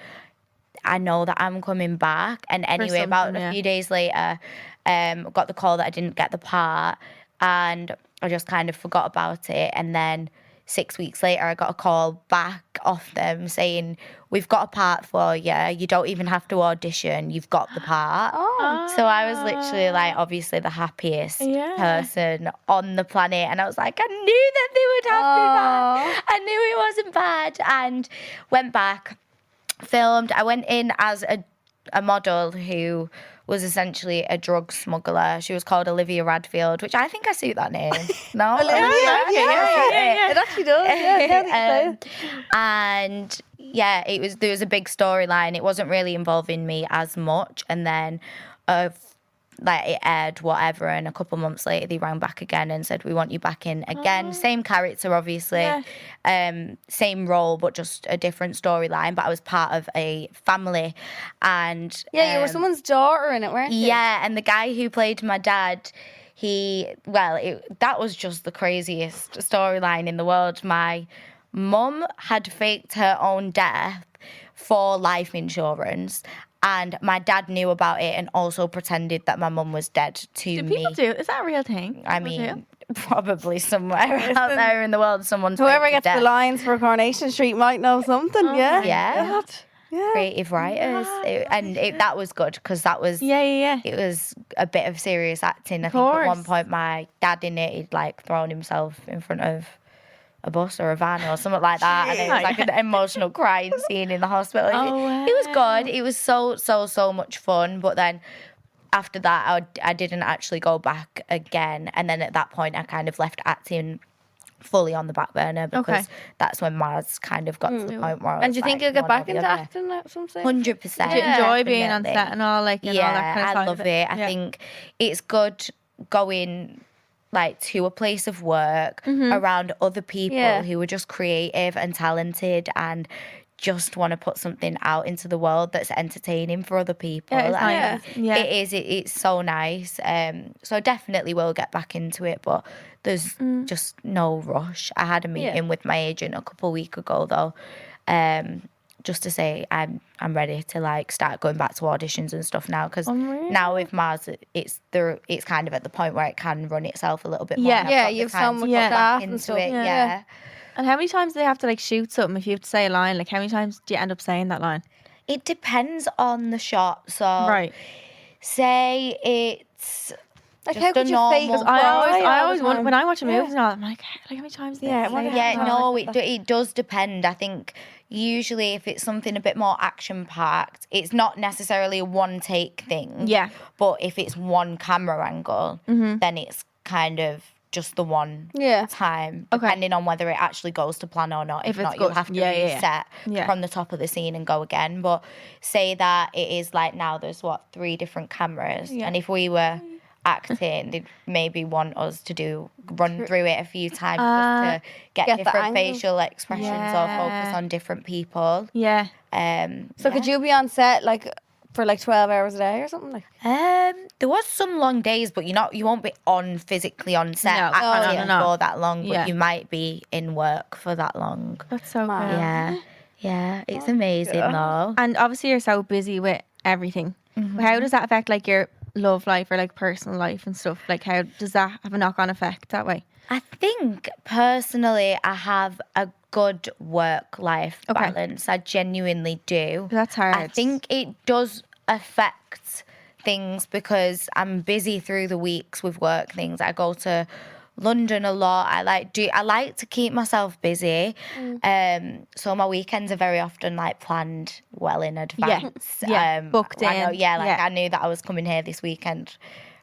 I know that I'm coming back. And anyway, about a few days later, got the call that I didn't get the part, and I just kind of forgot about it. And then 6 weeks later, I got a call back off them saying, we've got a part for you. You don't even have to audition. You've got the part. So I was literally like, obviously the happiest person on the planet. And I was like, I knew that they would have me back. I knew it wasn't bad. And went back, filmed. I went in as a model who was essentially a drug smuggler. She was called Olivia Radfield, which I think I suit that name. No? It actually does. Yeah, And yeah, there was a big storyline. It wasn't really involving me as much. And then like it aired whatever, and a couple months later they rang back again and said, we want you back in again. Same character, obviously. Same role, but just a different storyline. But I was part of a family. And you were someone's daughter in it, weren't you? yeah, and the guy who played my dad, that was just the craziest storyline in the world. My mum had faked her own death for life insurance, and my dad knew about it and also pretended that my mum was dead to Do me. people do? Is that a real thing? I mean, probably somewhere out there in the world, someone's Whoever faked a gets the death. lines for Coronation Street might know something. Yeah. Yeah. Creative writers. That was good because that was it was a bit of serious acting. I think at one point my dad in it, he'd like thrown himself in front of a bus or a van or something like that, and it was like an emotional crying scene in the hospital. It was good. It was so much fun. But then after that, I didn't actually go back again, and then at that point I kind of left acting fully on the back burner because that's when Mars kind of got to the point where I was And do you think like, you'll get one back or the into other. acting at some stage? 100%. Do you enjoy being on definitely. set and all, like, and all that kind of I side love of it. I think it's good going like to a place of work around other people who are just creative and talented and just want to put something out into the world that's entertaining for other people. Yeah, it's nice. Yeah. It is. It's so nice. So I definitely will get back into it, but there's just no rush. I had a meeting with my agent a couple of weeks ago though, just to say I'm ready to like start going back to auditions and stuff now, because now with Mars it's kind of at the point where it can run itself a little bit more. Yeah. and I've Yeah, got the you've time so to much get staff back and into stuff. it. Yeah. Yeah. And how many times do they have to like shoot something if you have to say a line? Like how many times do you end up saying that line? It depends on the shot. So Right. say it's Like, just how a could you normal fake? I always the want, time. when I watch a movie, I'm like how many times? Do they Yeah, say what that? Yeah, Oh, no, I it does depend. I think usually if it's something a bit more action packed, it's not necessarily a one take thing. Yeah. But if it's one camera angle, then it's kind of just the one Yeah. time, Okay. depending on whether it actually goes to plan or not. If it's not, you'll good. have to Yeah, yeah, reset yeah. from the top of the scene and go again. But say that it is like now there's 3 different cameras, Yeah. and if we were acting, they'd maybe want us to run through it a few times just to get Get the different angles. facial expressions or focus Yeah. on different people. Yeah. So could you be on set like for like 12 hours a day or something like? There was some long days, but you won't be physically on set No. acting No. for that long, but Yeah. you might be in work for that long. That's so Mad. cool. Yeah. Yeah, it's amazing though. And obviously you're so busy with everything. How does that affect like your love life or like personal life and stuff? Like how does that have a knock-on effect that way? I think personally I have a good work-life Okay. balance. I genuinely do. That's hard. I think it does affect things because I'm busy through the weeks with work things. I go to London a lot. I like to keep myself busy. So my weekends are very often like planned well in advance. Yeah. Booked I know, in. yeah, like Yeah. I knew that I was coming here this weekend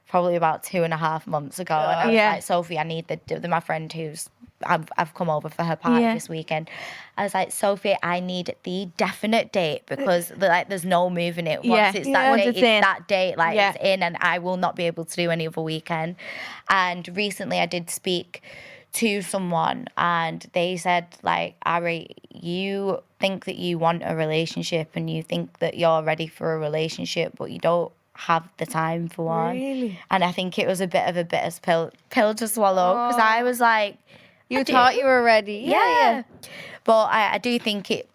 probably about 2.5 months ago. And I was Yeah. like, Sophie, I need my friend who's I've come over for her party Yeah. this weekend. I was like, Sophie, I need the definite date because there's no moving it. Once Yeah. it's that Once date, it's it's in. that date. Like Yeah. it's in, and I will not be able to do any other weekend. And recently, I did speak to someone, and they said, like, Ari, you think that you want a relationship, and you think that you're ready for a relationship, but you don't have the time for one. Really? And I think it was a bit of a bitter pill to swallow because I was like, You thought you were ready. yeah. But I do think it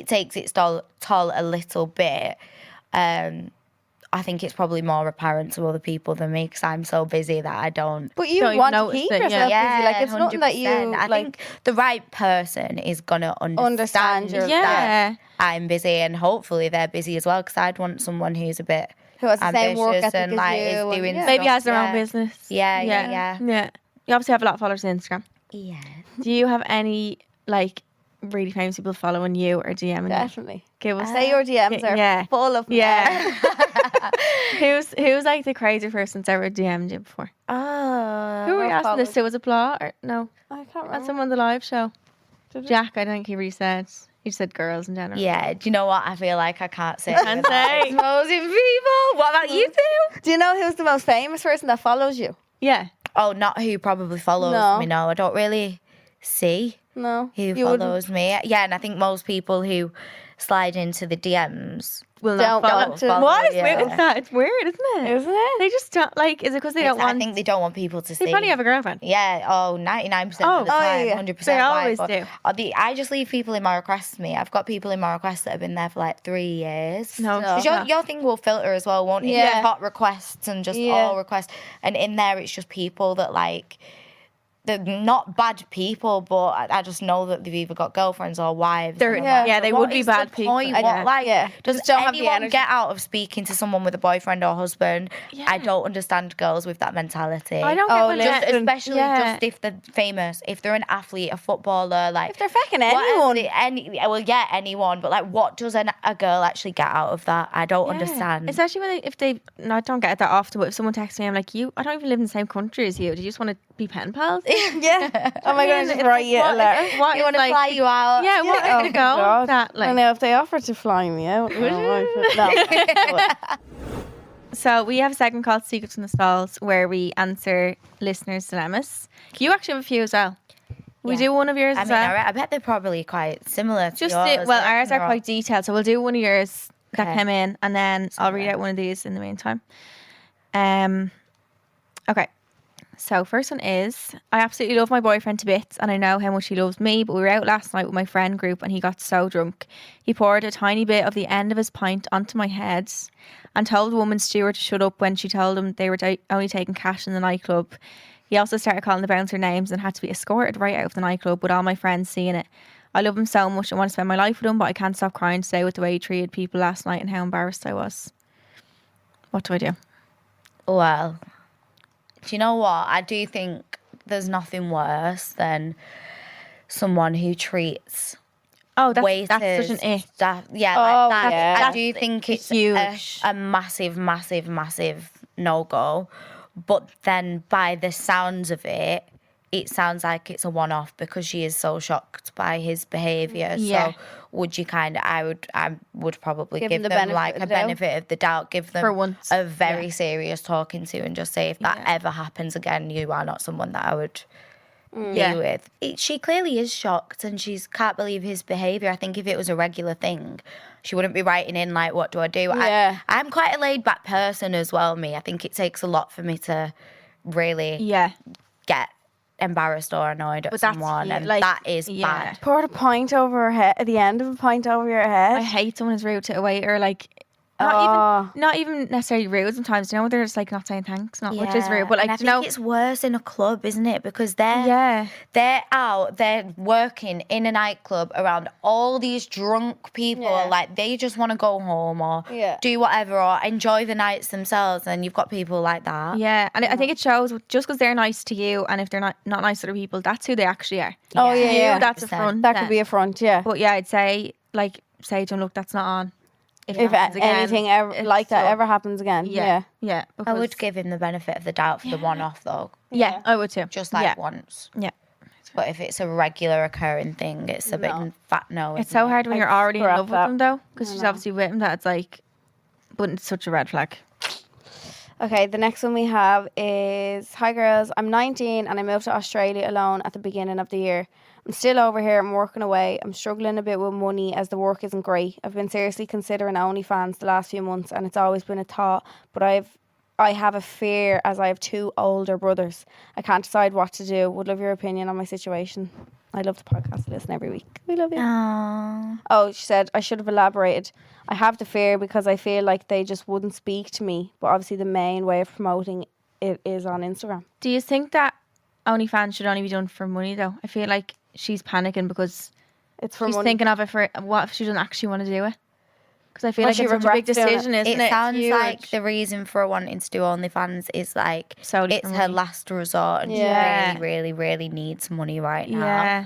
takes its toll a little bit. I think it's probably more apparent to other people than me because I'm so busy that I don't. But you Don't even want to notice keep it, yourself busy. Like it's nothing that you 100%. I like. think the right person is gonna understand your- Yeah. that I'm busy, and hopefully they're busy as well. Because I'd want someone who's a bit Who has the same work ambitious ethic and as like you is and- doing yeah. Maybe stuff, has their own yeah. business. Yeah. Yeah. You obviously have a lot of followers on Instagram. Yeah. Do you have any like really famous people following you or DMing you? Definitely. Give us Say your DMs are yeah. full of Yeah. Who's like the crazy person that's ever DM'd you before? Oh. Who were you I've asking this followed- to? Was it Blah or no? I can't That's remember. someone on the live show. Did it? Jack, I don't think he really said. He just said girls in general. Yeah. Do you know what? I feel like I can't say. Can't without say. exposing people. What about you two? Do you know who's the most famous person that follows you? Yeah. Oh, not who probably follows No. me. No, I don't really see No. who You wouldn't- follows me. Yeah, and I think most people who slide into the DMs. Will Don't not follow. want to- What is Yeah. weird with that? It's weird, isn't it? Isn't it? They just don't like. Is it because they don't I want? think they don't want people to see. They probably have a girlfriend. Yeah, 99% Oh, of the oh, time, yeah. 100%. They always But do. I just leave people in my requests to me. I've got people in my requests that have been there for like 3 years. No, No. it's 'Cause not. your thing will filter as well, won't it? Yeah. Hot requests and just Yeah. all requests. And in there, it's just people that like, they're not bad people, but I just know that they've either got girlfriends or wives. They're- And I'm yeah, like, yeah, they what would be is bad the people. point? Yeah. What, like, Yeah. does Just don't have the anyone energy. get out of speaking to someone with a boyfriend or husband? Yeah. I don't understand girls with that mentality. I don't Oh, get when listen. it- Just especially yeah. just if they're famous, if they're an athlete, a footballer, like If they're fucking what anyone. else- anyone. But like, what does a girl actually get out of that? I don't Yeah. understand. Especially when if they, no, I don't get it that often, but if someone texts me, I'm like, I don't even live in the same country as you. Do you just want to be pen pals? Yeah. Oh my god, I just It's write like, you a what- letter. What you is want to like, fly you out? Yeah, what Oh is the goal? God. That I like. know if they offered to fly me out. No. So we have a segment called Secrets in the Stalls where we answer listeners' dilemmas. You actually have a few as well. We Yeah. do one of yours I as mean, well. I bet they're probably quite similar to Just yours. well, I ours are reckon quite detailed, so we'll do one of yours that Okay. came in, and then I'll read out one of these in the meantime. Okay. So first one is, I absolutely love my boyfriend to bits, and I know how much he loves me. But we were out last night with my friend group, and he got so drunk, he poured a tiny bit of the end of his pint onto my head, and told the woman steward to shut up when she told him they were only taking cash in the nightclub. He also started calling the bouncer names and had to be escorted right out of the nightclub with all my friends seeing it. I love him so much and want to spend my life with him, but I can't stop crying today with the way he treated people last night and how embarrassed I was. What do I do? Well, do you know what? I do think there's nothing worse than someone who treats Oh, waiters, that's such an ick. staff. Yeah, Oh, like that. yeah. I do think it's huge. a massive, massive, massive no-go. But then by the sounds of it, it sounds like it's a one-off because she is so shocked by his behaviour. Yeah. So would you I would probably Give give them the them benefit like of a the doubt. benefit of the doubt, give them For once. a very serious talking to, and just say, if that Yeah. ever happens again, you are not someone that I would Yeah. be with. She clearly is shocked and she can't believe his behaviour. I think if it was a regular thing, she wouldn't be writing in like, what do I do? Yeah. I'm quite a laid back person as well, me. I think it takes a lot for me to really Yeah. get embarrassed or annoyed at But that's, someone, and like, that is yeah. bad. Poured a pint over her head, at the end of a pint over your head. I hate someone who's rude to a waiter. Like, Oh. not even necessarily rude sometimes. You know, they're just like not saying thanks, which is rude. But And like, I you know, think it's worse in a club, isn't it? Because yeah. they're out, they're working in a nightclub around all these drunk people. Yeah. Like, they just want to go home or Yeah. do whatever or enjoy the nights themselves. And you've got people like that. Yeah, and I think it shows just because they're nice to you, and if they're not nice to other people, that's who they actually are. Oh, yeah, To you, yeah. that's a 100%. front. That then. could be a front, yeah. But yeah, I'd say say to him, look, that's not on. If If happens again, anything ever it's like that so- ever happens again, yeah. yeah. I because- would give him the benefit of the doubt for the one-off, though. Yeah, I would too. Just like yeah. once. Yeah. But if it's a regular occurring thing, it's a bit fat no. It's isn't so it? hard when I'd you're already in scrap love with that. them, though, because she's obviously with him. That it's like, but it's such a red flag. Okay, the next one we have is, hi girls, I'm 19 and I moved to Australia alone at the beginning of the year. I'm still over here, I'm working away. I'm struggling a bit with money as the work isn't great. I've been seriously considering OnlyFans the last few months and it's always been a thought, but I have a fear as I have 2 older brothers. I can't decide what to do. Would love your opinion on my situation. I love the podcast. Listen every week. We love you. Aww. Oh, she said, I should have elaborated. I have the fear because I feel like they just wouldn't speak to me. But obviously the main way of promoting it is on Instagram. Do you think that OnlyFans should only be done for money, though? I feel like she's panicking because It's for she's money. thinking of it for what if she doesn't actually want to do it? Because I feel Well, like she it's such a big regrets doing it. decision, isn't it? It sounds Huge. like the reason for wanting to do OnlyFans is like Solely it's for her money. last resort and Yeah. she really, really, really needs money right now. Yeah.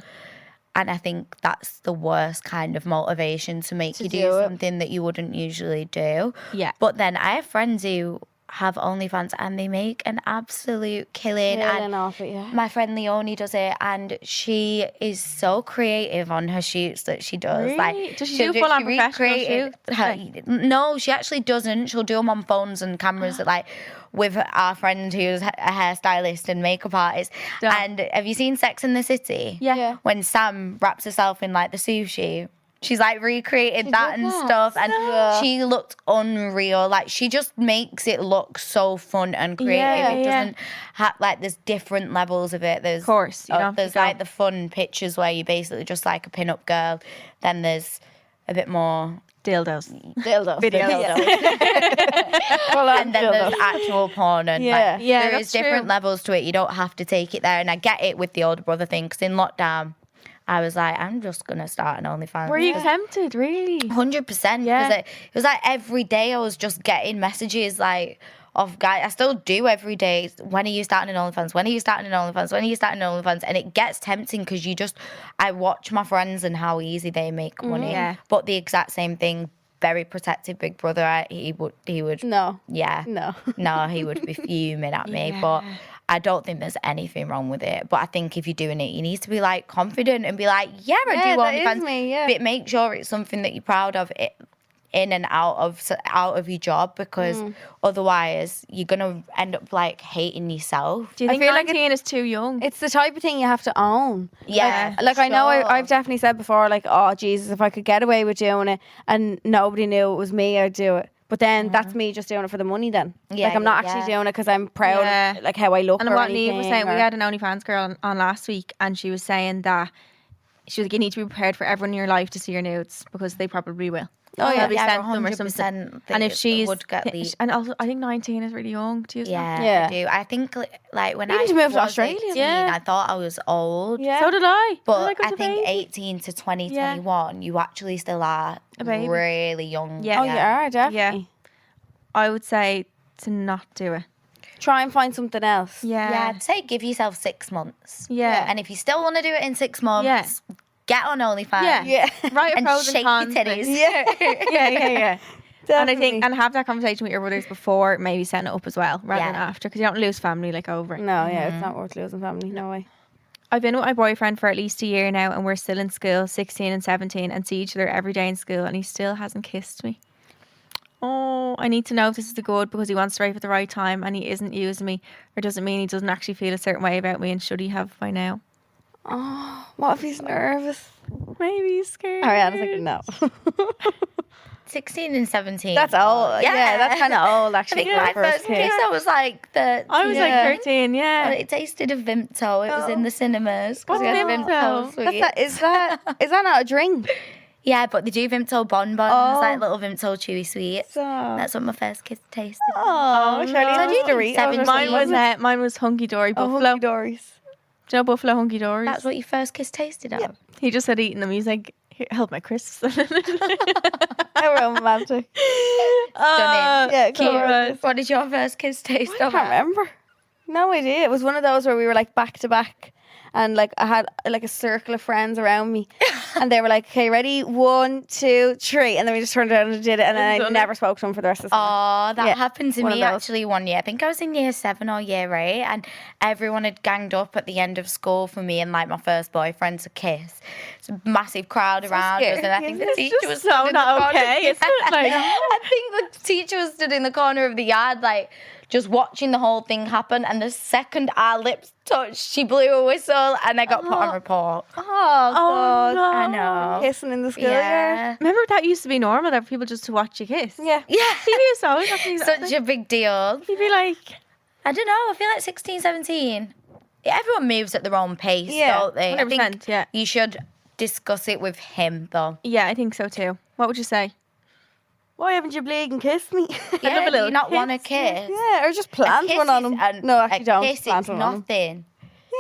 And I think that's the worst kind of motivation to make you do do it. something that you wouldn't usually do. Yeah. But then I have friends who have OnlyFans and they make an absolute killing. Killing And off it, yeah. my friend Leonie does it, and she is so creative on her shoots that she does. Really? Like, Does she do full-on professional recreated shoots? No, she actually doesn't. She'll do them on phones and cameras that, like, with our friend who's a hairstylist and makeup artist. Duh. And have you seen Sex in the City? Yeah. Yeah. When Sam wraps herself in like the sushi. She's like recreated that did and that? stuff, and Yeah. she looked unreal. Like, she just makes it look so fun and creative. Yeah, It yeah. doesn't have like, there's different levels of it. There's Of course, you don't have to there's go- like the fun pictures where you're basically just like a pin-up girl. Then there's a bit more, Dildos. Dildos. Videos. Full on and then there's dildos. actual porn, and Yeah. like, Yeah, there that's is different true. levels to it. You don't have to take it there, and I get it with the older brother thing, because in lockdown, I was like, I'm just gonna start an OnlyFans. Were you tempted, really? 100%. Yeah. Because it was like every day I was just getting messages like of guys. I still do every day. When are you starting an OnlyFans? When are you starting an OnlyFans? When are you starting an OnlyFans? And it gets tempting because I watch my friends and how easy they make money. Yeah. But the exact same thing. Very protective big brother. He would. No. Yeah. No. No, he would be fuming at me. Yeah. But I don't think there's anything wrong with it. But I think if you're doing it, you need to be like confident and be like, yeah, I Yeah, do that is OnlyFans. me, yeah. But make sure it's something that you're proud of, in and out of your job, because otherwise you're gonna end up like hating yourself. Do you I think feel like 19 is too young? It's the type of thing you have to own. Yeah, Like I know sure. I've definitely said before, like, oh Jesus, if I could get away with doing it and nobody knew it was me, I'd do it. But then that's me just doing it for the money then. Yeah, like I'm not yeah, actually yeah. doing it because I'm proud Yeah. of like how I look And or what Neve was anything, saying, we or- had an OnlyFans girl on last week, and she was saying that she was like, you need to be prepared for everyone in your life to see your nudes because they probably will. Oh, yeah. They'll be Yeah, sent them or something. 100% And if she's would get leaked. and also I think 19 is really young to use. Yeah, Yeah. I do. I think like when Even I to move to was Australia. 18, Yeah. I thought I was old. Yeah. So did I. But Like, I was a think baby. 18 to 20, 21, you actually still are A baby. really young. Yeah. Oh, you are definitely. I would say to not do it. Try and find something else. Yeah. Yeah, I'd say give yourself 6 months. Yeah. And if you still want to do it in 6 months, Yeah. get on OnlyFans. Yeah. Yeah. Write your And pros shake and cons. your list. titties. Yeah. Yeah. And I Definitely. think, and have that conversation with your brothers before maybe setting it up as well, rather than after, because you don't lose family like over it. No, yeah, it's not worth losing family. No way. I've been with my boyfriend for at least a year now, and we're still in school, 16 and 17, and see each other every day in school, and he still hasn't kissed me. Oh, I need to know if this is the good, because he wants to break at the right time and he isn't using me, or doesn't mean he doesn't actually feel a certain way about me, and should he have by now? Oh, what if he's nervous? Maybe he's scared. Arianna's like, no. 16 and 17. That's old. Yeah, that's kind of old, I actually. think for my a first first kiss, I was like I was like 13, yeah. Well, it tasted of Vimto. It was in the cinemas because What's we had Vimto? Vimto sweets. Is that not a drink? Yeah, but they do Vimto bonbons, like little Vimto chewy sweets. So- That's what my first kiss tasted. Oh, Charlene was Doritos. 17. Mine was Hunky Dory Oh, Buffalo. Hunky Dories. Do you know Buffalo Hunky Dories? That's what your first kiss tasted of. He just said eating them. He's like, here, help my crisps. How romantic. Yeah, cute. cool. What did your first kiss taste I of? can't remember. No idea. It was one of those where we were like back to back, and like I had like a circle of friends around me, and they were like, "Okay, ready? 1, 2, 3," and then we just turned around and did it, and then I never spoke to them for the rest of the summer. Oh, that Yeah, happened to one of me those. actually one year. I think I was in year 7 or year 8, and everyone had ganged up at the end of school for me and like my first boyfriend to kiss. It's a massive crowd around us, and I think the It's teacher just was so stood in the not corner. okay, isn't it? Like- I think the teacher was stood in the corner of the yard, like just watching the whole thing happen. And the second our lips touched, she blew a whistle, and I got put on report. Oh, God. no. I know. Kissing in the schoolyard. Yeah. Remember that used to be normal, that for people just to watch you kiss? Yeah. Yeah. TV is always happening. Such a big deal. You'd be like, I don't know. I feel like 16, 17. Everyone moves at their own pace, Yeah, don't they? I 100%, think yeah. you should discuss it with him, though. yeah, I think so too. What would you say? Why haven't you bleeding kissed me? Yeah, a do little you not want to kiss. kiss? Yeah, or just plant one on them. No, actually don't. Kiss Plant it's one on them. nothing.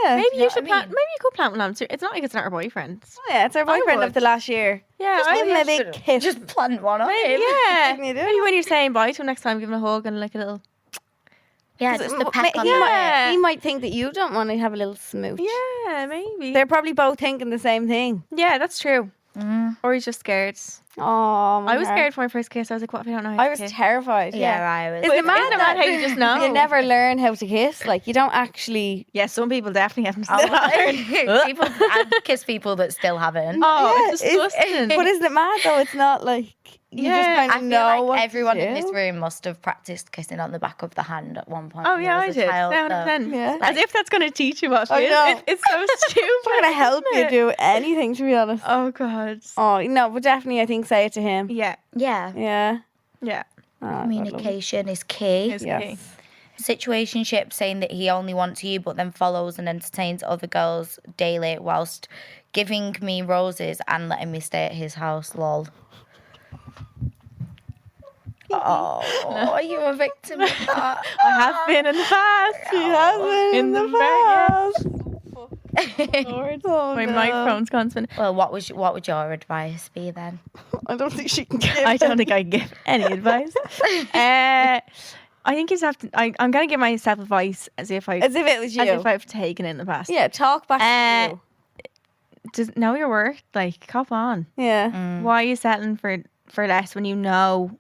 Yeah. Maybe know you what should I plant. mean? Maybe you could plant one on. It's not like it's not her boyfriend. Oh, yeah, it's our boyfriend would. of the last year. Yeah, Just give him a big should kiss. Just plant one on him. yeah. Can you do Maybe it? when you're saying bye to him next time, give him a hug and like a little. Yeah, just a peck on he, the might, he might think that you don't want to have a little smooch. Yeah, maybe. They're probably both thinking the same thing. Yeah, that's true. Or he's just scared. Oh, I was scared for my first kiss. I was like, what if I don't know how I to was kiss? terrified. Yeah, I was. Isn't it mad Isn't it mad how you just know? You never learn how to kiss. Like, you don't actually... Yeah, some people definitely haven't. People, I've kissed people that still haven't. Oh, it's Yeah, disgusting. But isn't it mad, though? It's not like... You Yeah, just kind I of feel know what like everyone to in this do. room must have practiced kissing on the back of the hand at one point. Oh when yeah, they I was a did. child, though. 100%. Yeah. As if that's going to teach you what I it is. know. It's so stupid. It's not going to help isn't you it? do anything, to be honest. Oh god. Oh, no, but definitely I think say it to him. Yeah. Yeah. Yeah. Yeah. Oh, God, love Communication is key. It's it. key. Yes. Situationship, saying that he only wants you but then follows and entertains other girls daily whilst giving me roses and letting me stay at his house. Lol. Oh, are you a victim of that? I have been in the past. She has been In the past. Lord, oh, My no. microphone's gone spinning. Well, what would your advice be then? I don't think she can give I don't it. think I can give any advice. I think you just have to. I'm gonna give myself advice as if As if it was you. as if I've taken it in the past. Yeah, talk back to you. Just know your worth. Like, cop on. Yeah. Why are you settling for less when you know?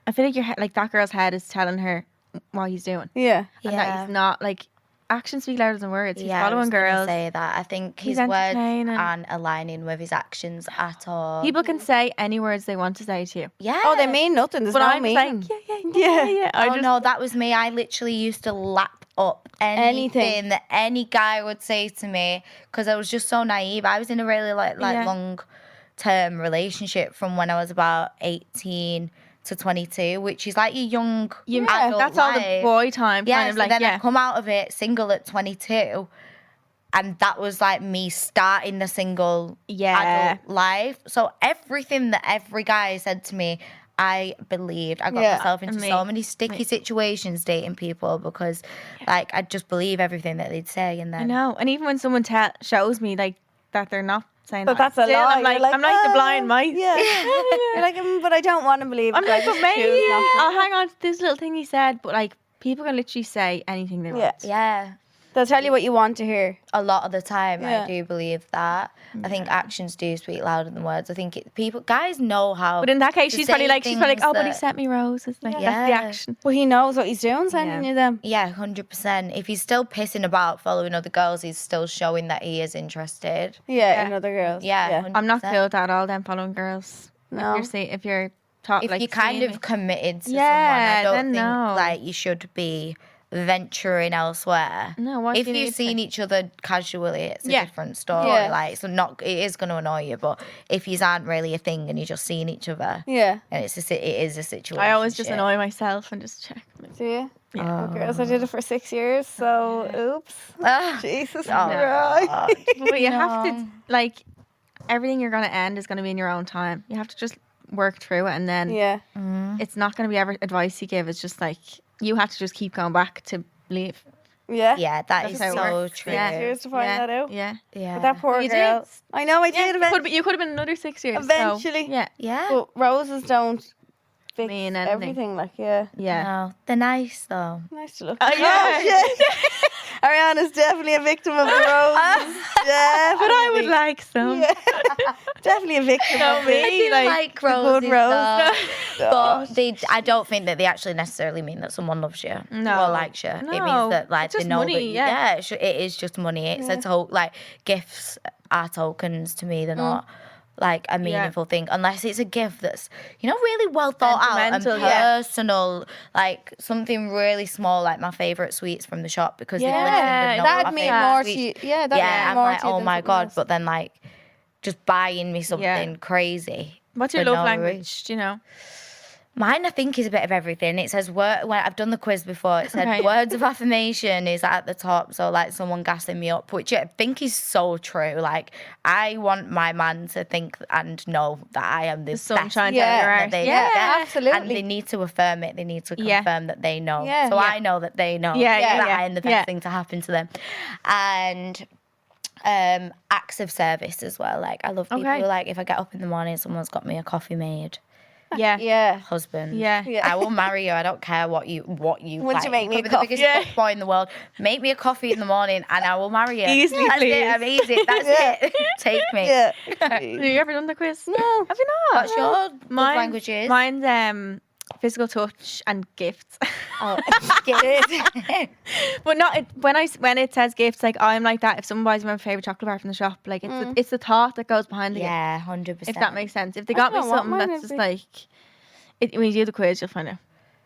I feel like like that girl's head is telling her what he's doing, Yeah. and that he's not like actions speak louder than words. He's I following was gonna girls. say that. I think He's his words entertaining. aren't aligning with his actions at all. People can say any words they want to say to you, yeah. Oh, they mean nothing. There's but no I'm just meaning. like, Yeah. I Oh no, that was me. I literally used to lap up anything that any guy would say to me because I was just so naive. I was in a really long term relationship from when I was about 18 to 22, which is like your young adult that's all the life. boy time. Yeah, kind of so like then I come out of it single at 22, and that was like me starting the single adult life. So everything that every guy said to me, I believed. I got myself into so many sticky situations dating people because, like, I just believe everything that they'd say, and then I know. And even when someone shows me like that they're not saying But that, that's a still, lie. I'm like, You're I'm like the blind mice. Yeah. You're like, but I don't want to believe it. I'm like, I but just maybe choose not to." I'll hang on to this little thing he said. But like, people can literally say anything they want. Yeah. yeah. They'll tell you what you want to hear. A lot of the time, Yeah. I do believe that. I think actions do speak louder than words. I think guys know how. But in that case, to she's probably say like, things oh, but he that- sent me roses. Like, that's Yeah. the action. Well, he knows what he's doing, sending Yeah. you them. Yeah, 100%. If he's still pissing about following other girls, he's still showing that he is interested. Yeah, in other girls. Yeah, 100%. I'm not cool with that at all, then following girls. No. If you're taught, If like, you're kind seeing of it. committed to Yeah, someone, I then don't think no. like you should be venturing elsewhere. No, why if do you need you've seen each other casually, it's a Yeah. different story. Yeah. Like, so not it is going to annoy you, but if you aren't really a thing and you're just seeing each other, Yeah. and it is a situation. I always just annoy myself and just check. Do you? Yeah. Oh, girls, I did it for 6 years, so oops. Ah, Jesus oh, Christ. God. But you have to, like, everything you're going to end is going to be in your own time. You have to just work through it, and then Yeah. it's not going to be ever advice you give. It's just like, you have to just keep going back to leave. Yeah. Yeah, that is how it so works. true. Yeah. Years to find that out. Yeah. Yeah. But that poor You girl. did. I know I Yeah, did you could have been another 6 years. so, Eventually. yeah. Yeah. But roses don't fix Mean anything. everything. Like, yeah. Yeah. No, they're nice though. Nice to look Oh, at. yeah. shit. Ariana's definitely a victim of the roses. Definitely. But I would like some. Yeah. Definitely a victim of me, it. I do like the good roses, rose. though. But I don't think that they actually necessarily mean that someone loves you No. or likes you. It No. means that like It's they just know money, that yeah. it is just money. It's a like gifts are tokens to me. They're not like a meaningful thing unless it's a gift that's really well thought out and Sentimental, yeah. personal, like something really small, like my favorite sweets from the shop, because they've listened Yeah, and know that'd my mean favourite more to sweets. you. Yeah, that'd Yeah, mean I'm more like, to you oh than my something god, else. but then like just buying me something crazy. What's your for love no language? reason. Do you know? Mine, I think, is a bit of everything. It says when I've done the quiz before. It said Okay. words of affirmation is at the top, so like someone gassing me up, which I think is so true. Like I want my man to think and know that I am the best sunshine Yeah. down your that arse. they Yeah, can get. absolutely. And they need to affirm it. They need to Yeah. confirm that they know. Yeah. So Yeah. I know that they know Yeah, yeah, that yeah. I am the best Yeah. thing to happen to them. And acts of service as well. Like I love people Okay. who, like, if I get up in the morning, someone's got me a coffee made. Yeah. Yeah. Husband. Yeah. Yeah. I will marry you. I don't care what you Once like. you make me Could a be the coffee. biggest Yeah. fuck boy in the world. Make me a coffee in the morning and I will marry you. Easily, That's please. it. I'm easy. That's Yeah. it. Take me. Yeah. Have you ever done the quiz? No. Have you not? What's your love languages? Mine's physical touch and gifts. Oh, But not when it says gifts, like I'm like that. If someone buys me my favorite chocolate bar from the shop, like it's the thought that goes behind the gift. Yeah, 100%. If that makes sense. If they got me don't know what something mine that's would just be. like, when you do the quiz, you'll find out.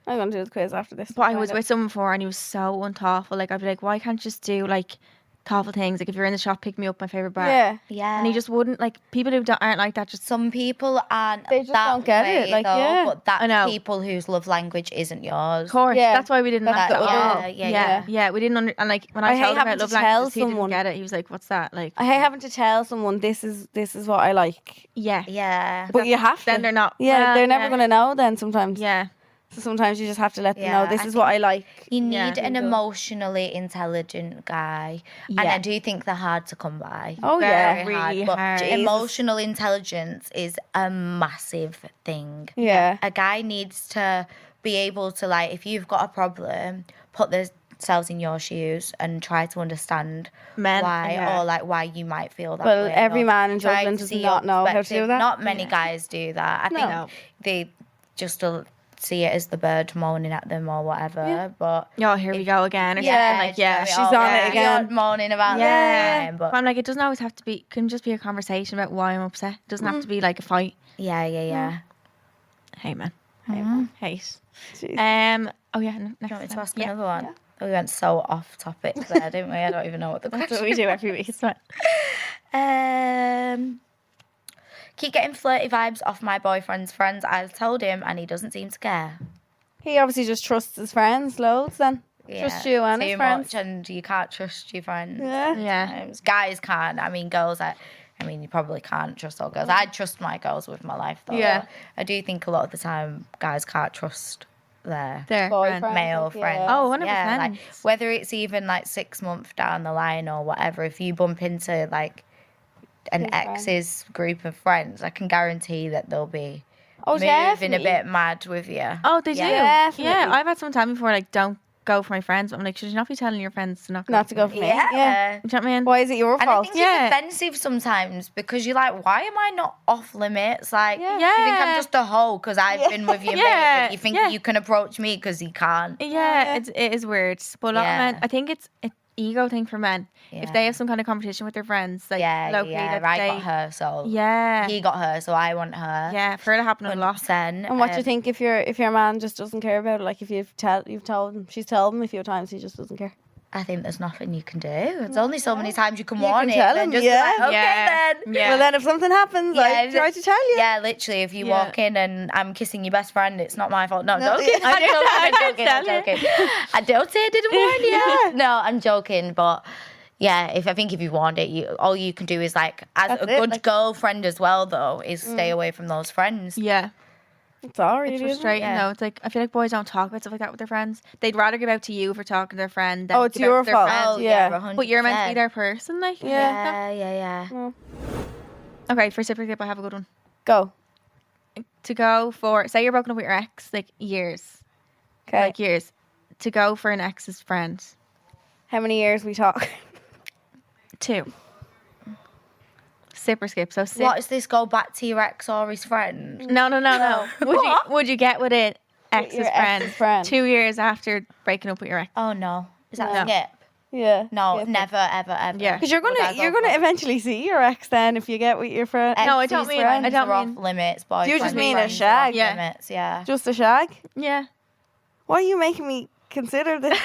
I'm going to do the quiz after this. But I was with someone before and he was so unthoughtful. Like I'd be like, why can't you just do like thoughtful things? Like if you're in the shop, pick me up my favorite bar. Yeah. Yeah. And he just wouldn't. Like people who aren't like that just. Some people aren't They just that don't get way, it, like, though, yeah. but that's I know. people whose love language isn't yours. Of course, Yeah. that's why we didn't That's have the to. other- Yeah. We didn't and like when I I hate told him having about love to tell languages, he someone. didn't get it. He was like, "What's that?" Like, I hate having to tell someone this is what I like. yeah, Yeah. But you have to. then they're not. Yeah, well, they're never yeah. going to know then sometimes. Yeah, So sometimes you just have to let them Yeah, know this I is what I like. You need Yeah. an emotionally intelligent guy. And Yeah. I do think they're hard to come by. Oh, yeah. Very really But hard. emotional intelligence is a massive thing. Yeah. A guy needs to be able to, like, if you've got a problem, put themselves in your shoes and try to understand Men, why, yeah. or like why you might feel that Well, way. every or man in try Dublin to does see not your know how to do perspective. that. Not many guys do that. I think No. they just see it as the bird moaning at them or whatever. But oh, here we go again. Or Yeah, something like yeah, she's on it again. You're moaning about Yeah, them. but I'm like, it doesn't always have to be. Can just be a conversation about why I'm upset. It doesn't have to be like a fight. Yeah. Hey man, hate. Jeez. Oh yeah. Next Do you want me to time. ask Yeah. another one? Oh, we went so off topic there, didn't we? I don't even know what the That's question what we do every week. It's fine. Keep getting flirty vibes off my boyfriend's friends. I've told him and he doesn't seem to care. He obviously just trusts his friends loads then. Trust you and his too friends. much, and you can't trust your friends. Yeah. Yeah. Sometimes. Guys can't. I mean, girls, I mean, you probably can't trust all girls. I trust my girls with my life, though. Yeah. I do think a lot of the time guys can't trust their There. Boyfriend. friend. male Yeah. friends. Oh, 100%. Yeah, like, whether it's even like 6 months down the line or whatever, if you bump into like an His friend. ex's group of friends, I can guarantee that they'll be Oh, moving definitely. a bit mad with you. Oh, they do. Definitely. Yeah, I've had someone tell me before, like, don't go for my friends. But I'm like, should you not be telling your friends to not go? Not to go for me. Yeah. Yeah. Do you know what I mean? Why is it your And I fault? think it's offensive sometimes because you're like, why am I not off limits? Like, you think I'm just a hoe because I've been with your mate, but you think you can approach me because he can't. Yeah, it is weird. But a lot of men, I think it's an ego thing for men. If they have some kind of competition with their friends, like locally, that I they, got her, so yeah, he got her, so I want her. yeah, I've heard it happen a lot. 100%. And what do you think if your man just doesn't care about it? Like if you've told him, she's told him a few times, he just doesn't care. I think there's nothing you can do. It's only so many times you can You warn can it. tell Then him, just be like, okay then. Yeah. Well, then if something happens, I try to tell you. Yeah, literally, if you walk in and I'm kissing your best friend, it's not my fault. No, I'm No, joking. yeah. I'm joking. I don't say I didn't warn you. No, I'm joking, but yeah, I think if you warned it, all you can do is like, as That's a it, good like- girlfriend as well, though, is stay away from those friends. Yeah, It's all really it's isn't it? frustrating though. It's like I feel like boys don't talk about stuff like that with their friends. They'd rather give out to you for talking to their friend. Than Oh, it's give out your to their fault. friends. Oh, Yeah. 100%. But you're meant to be their person, like. Yeah. Okay, for reciprocate, I have a good one. Go. To go for, say you're broken up with your ex, like years, Okay. like years, to go for an ex's friend. How many years we talk? 2. Sip or skip. So sip. What does this go back to your ex or his friend? No. Would you get with it ex's your friend, ex's friend. 2 years after breaking up with your ex? Oh no, is that No. skip? Yeah. No, Yeah. never, ever, ever. Yeah. Because you're Would I gonna go for it? eventually see your ex then if you get with your friend. No, I don't ex's mean- friend. I don't Are mean- off limits, boy. Do you just mean a friends are shag? off Yeah. Limits, yeah. Just a shag. Yeah. Why are you making me consider this?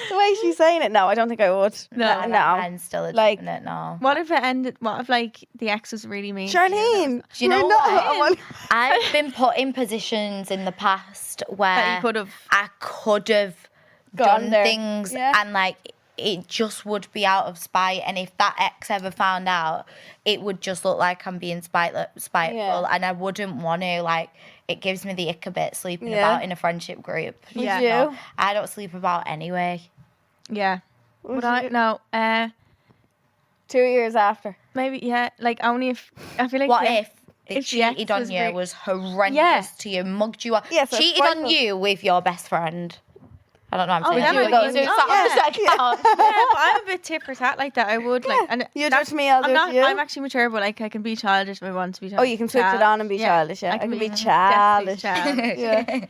The way she's saying it, no, I don't think I would. No. I'm still a Like- definite no. What if it ended? What if like the ex was really mean? Charlene, Do you know we're not- what? I've been put in positions in the past where That you could have. I could have Gone done there. things Yeah. and like it just would be out of spite, and if that ex ever found out, it would just look like I'm being spiteful, Yeah. and I wouldn't want to. Like, it gives me the ick a bit sleeping Yeah. about in a friendship group. Would Yeah. you? No, I don't sleep about anyway. Yeah. Would Would I? you? No. 2 years after. Maybe. Yeah. Like only if I feel like. What yeah, if they if the ex cheated on was you, very- was horrendous Yeah. to you, mugged you up, Yeah, so cheated on spiteful. you with your best friend? I don't know. I'm Oh, saying then you I'd go go, into oh, something yeah. like Yeah, but I'm a bit tit for tat like that. I would like. Yeah. And You do that's- it to me, I'll do I'm it not, to you. I'm actually mature, but like I can be childish if I want to be Oh, childish. you can switch it on and be childish, yeah. I can be definitely childish. childish. Yeah.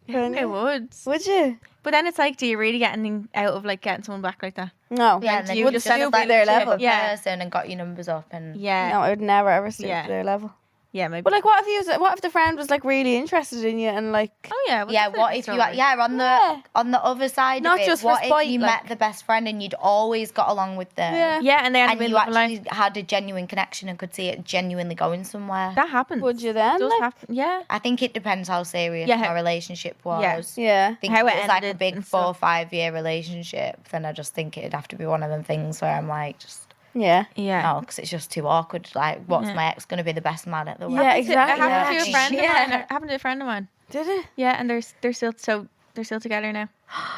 Can I you? would. Would you? But then it's like, do you really get anything out of like getting someone back like that? No. Yeah, and then you you just just still like be their shit level. of a Yeah. person and got your numbers up and Yeah. No, I would never ever stoop Yeah. to their level. Yeah, maybe. But like, what if the friend was like really interested in you and like, oh yeah. Well, yeah, that's a what different if you story. on the other side Not of it, just for what if spite, you like- met the best friend and you'd always got along with them? Yeah. Yeah, and then And you actually had a genuine connection and could see it genuinely going somewhere. that happens. would you then? It does Like, happen. Yeah. I think it depends how serious Yeah, my how- relationship Yeah. was. yeah. I think How if it it was like a ended big and 4 or stuff. 5 year relationship, then I just think it'd have to be one of them things where I'm like, just Yeah. Yeah. no, because it's just too awkward. Like, what's Yeah. my ex going to be the best man at the Yeah, wedding? exactly. It happened to a Yeah. friend of Yeah. mine. It happened to a friend of mine. Did it? Yeah, and they're still together now.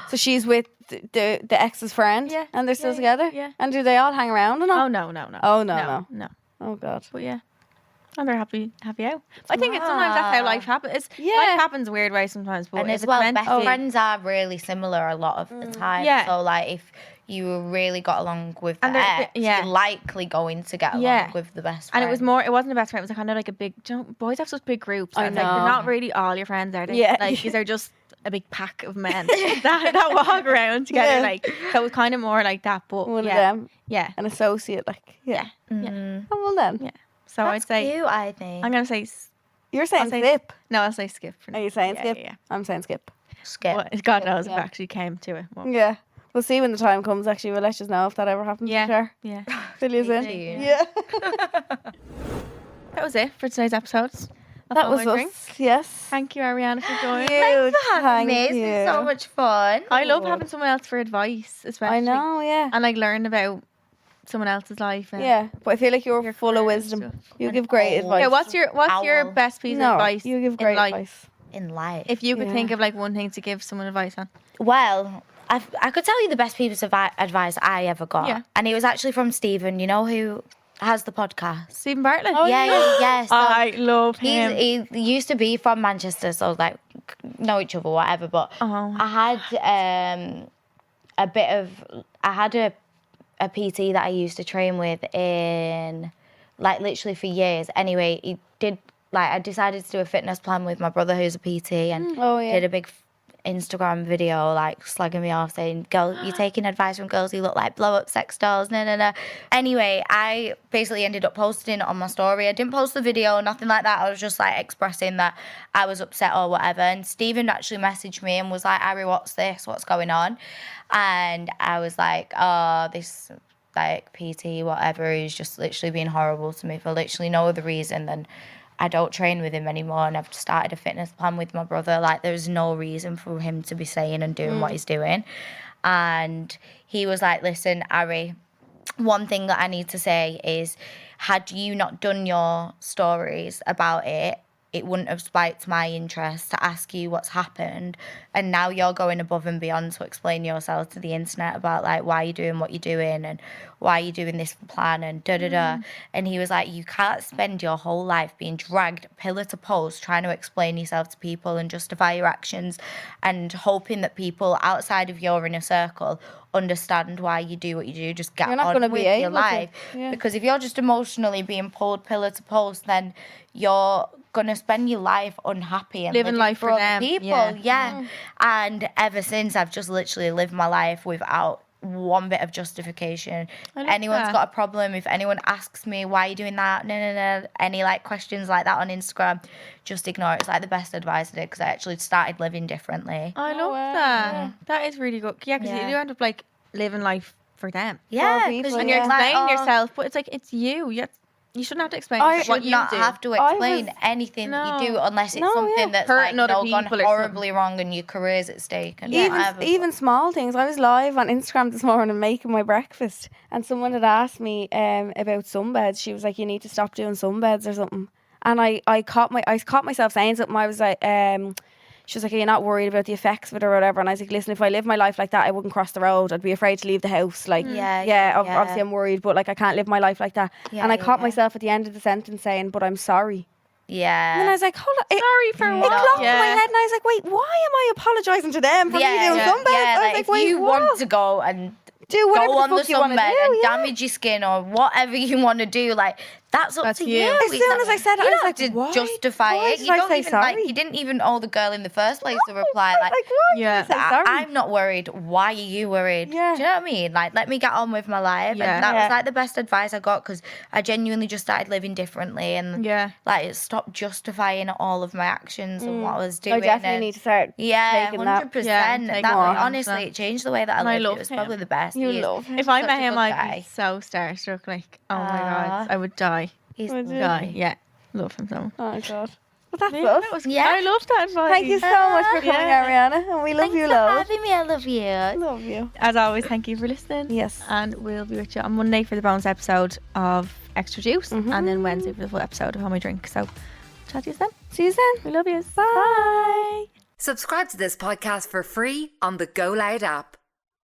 So she's with the ex's friend. Yeah. And they're still Yeah, together. yeah. And do they all hang around and all? Oh no. Oh, no. no. Oh God. But yeah. And they're happy out. I think it's sometimes that's how life happens. Yeah. Life happens weird ways sometimes, but And if as it's well, meant best to be- friends are really similar a lot of the time. Yeah. So, like, if you really got along with the And they're- ex, yeah. you're likely going to get along Yeah. with the best And friend. it wasn't a best friend, it was kind of like a big, boys have such big groups. I and like, know. they're not really all your friends, are they? Yeah. Like, these are just a big pack of men that walk around together. Yeah. Like, so it was kind of more like that. But One yeah, of them. Yeah. An associate, like, yeah. Yeah. Oh, well then. Yeah. So That's I'd say, cute, I think. I'm going to say, You're saying I'll say- skip. no, I'll say skip. For Are you saying yeah, skip? Yeah. I'm saying skip. Skip. Well, God knows if yeah. it actually came to it. Well, Yeah. We'll see when the time comes, actually. We'll let you know if that ever happens. Yeah. Sure. yeah. Fill you in. tuned. Yeah. That was it for today's episode. of That Phone was Wine us. Drink. Yes. Thank you, Arianna, for joining. you. Thanks for having me. Thank It's you. been so much fun. I love having someone else for advice, especially. I know, yeah. And like learn about someone else's life. And Yeah. But I feel like you're full of career and wisdom. stuff. You give great owl. advice. Yeah, what's your Owl. best piece no, of advice? you give in great life? advice. In life. If you could Yeah. think of like one thing to give someone advice on. Well, I could tell you the best piece of advice I ever got. Yeah. And it was actually from Stephen, you know, who has the podcast. Stephen Bartlett. Oh, Yeah. So I love him. he used to be from Manchester, so like know each other, whatever. But I had I had a PT that I used to train with in, like, literally for years. Anyway, he did, like, I decided to do a fitness plan with my brother who's a PT, and did a big Instagram video, like, slagging me off, saying, girl, you're taking advice from girls who look like blow-up sex dolls, no. Anyway, I basically ended up posting on my story. I didn't post the video, nothing like that. I was just, like, expressing that I was upset or whatever. And Stephen actually messaged me and was like, Ari, what's this? What's going on? And I was like, oh, this, like, PT, whatever, is just literally being horrible to me for literally no other reason than I don't train with him anymore, and I've started a fitness plan with my brother. Like, there's no reason for him to be saying and doing what he's doing. And he was like, listen, Ari, one thing that I need to say is, had you not done your stories about it, it wouldn't have spiked my interest to ask you what's happened. And now you're going above and beyond to explain yourself to the internet about, like, why you're doing what you're doing and why you're doing this plan and da-da-da. And he was like, you can't spend your whole life being dragged pillar to post trying to explain yourself to people and justify your actions and hoping that people outside of your inner circle understand why you do what you do. Just get on with your life. Because if you're just emotionally being pulled pillar to post, then you're gonna spend your life unhappy and living life for other them. people. And ever since, I've just literally lived my life without one bit of justification. Anyone's got a problem, if anyone asks me why are you doing that, no, any, like, questions like that on Instagram, just ignore it. It's like the best advice I did, because I actually started living differently. I love that. That is really good. Yeah, because you do end up, like, living life for them. Yeah, people, And you're explaining yourself, but it's like, it's you. You shouldn't have to explain I what should you not do. have to explain anything that you do, unless it's something that's, like, Hurting other gone people or horribly wrong and your career's at stake and whatever. Even small things. I was live on Instagram this morning making my breakfast, and someone had asked me about sunbeds. She was like, you need to stop doing sunbeds or something. And I caught myself saying something. I was like, she was like, are you not worried about the effects of it or whatever? And I was like, listen, if I live my life like that, I wouldn't cross the road. I'd be afraid to leave the house. Like, obviously I'm worried, but, like, I can't live my life like that. And I caught myself at the end of the sentence saying, but I'm sorry. Yeah. And I was like, hold on. Sorry for It what? clocked in my head, and I was like, wait, why am I apologising to them for me doing sunbeds? I was like, like, if wait, you what? want to go and do whatever go on the fuck you want to sunbed do, and damage your skin or whatever you want to do, like, that's up to you. As soon as I said it, you I was don't like, have to why? justify Why it. did You I don't say even sorry? like. You didn't even owe the girl in the first place to reply. Like, why did I say sorry? I'm not worried. Why are you worried? Yeah. Do you know what I mean? Like, let me get on with my life. Yeah. And that was, like, the best advice I got, because I genuinely just started living differently and like, stopped justifying all of my actions and what I was doing. I definitely need to start taking that. 100%. take That more. honestly, it changed the way that I lived. love It was him. probably the best. You He is love him. If I such met a him, good I'd guy. be so starstruck. Like, oh my God, I would die. He's Die. Yeah. Love him so much. Oh, God. But that's Yeah, love. that was, Yeah. I loved that advice. Thank you so much for coming, Arianna. And we love you, love. having me. I love you. Love you. As always, thank you for listening. Yes. And we'll be with you on Monday for the bonus episode of Extra Juice, and then Wednesday for the full episode of How I Drink. So, chat to you then. See you then. We love you. Bye. Subscribe to this podcast for free on the GoLoud app.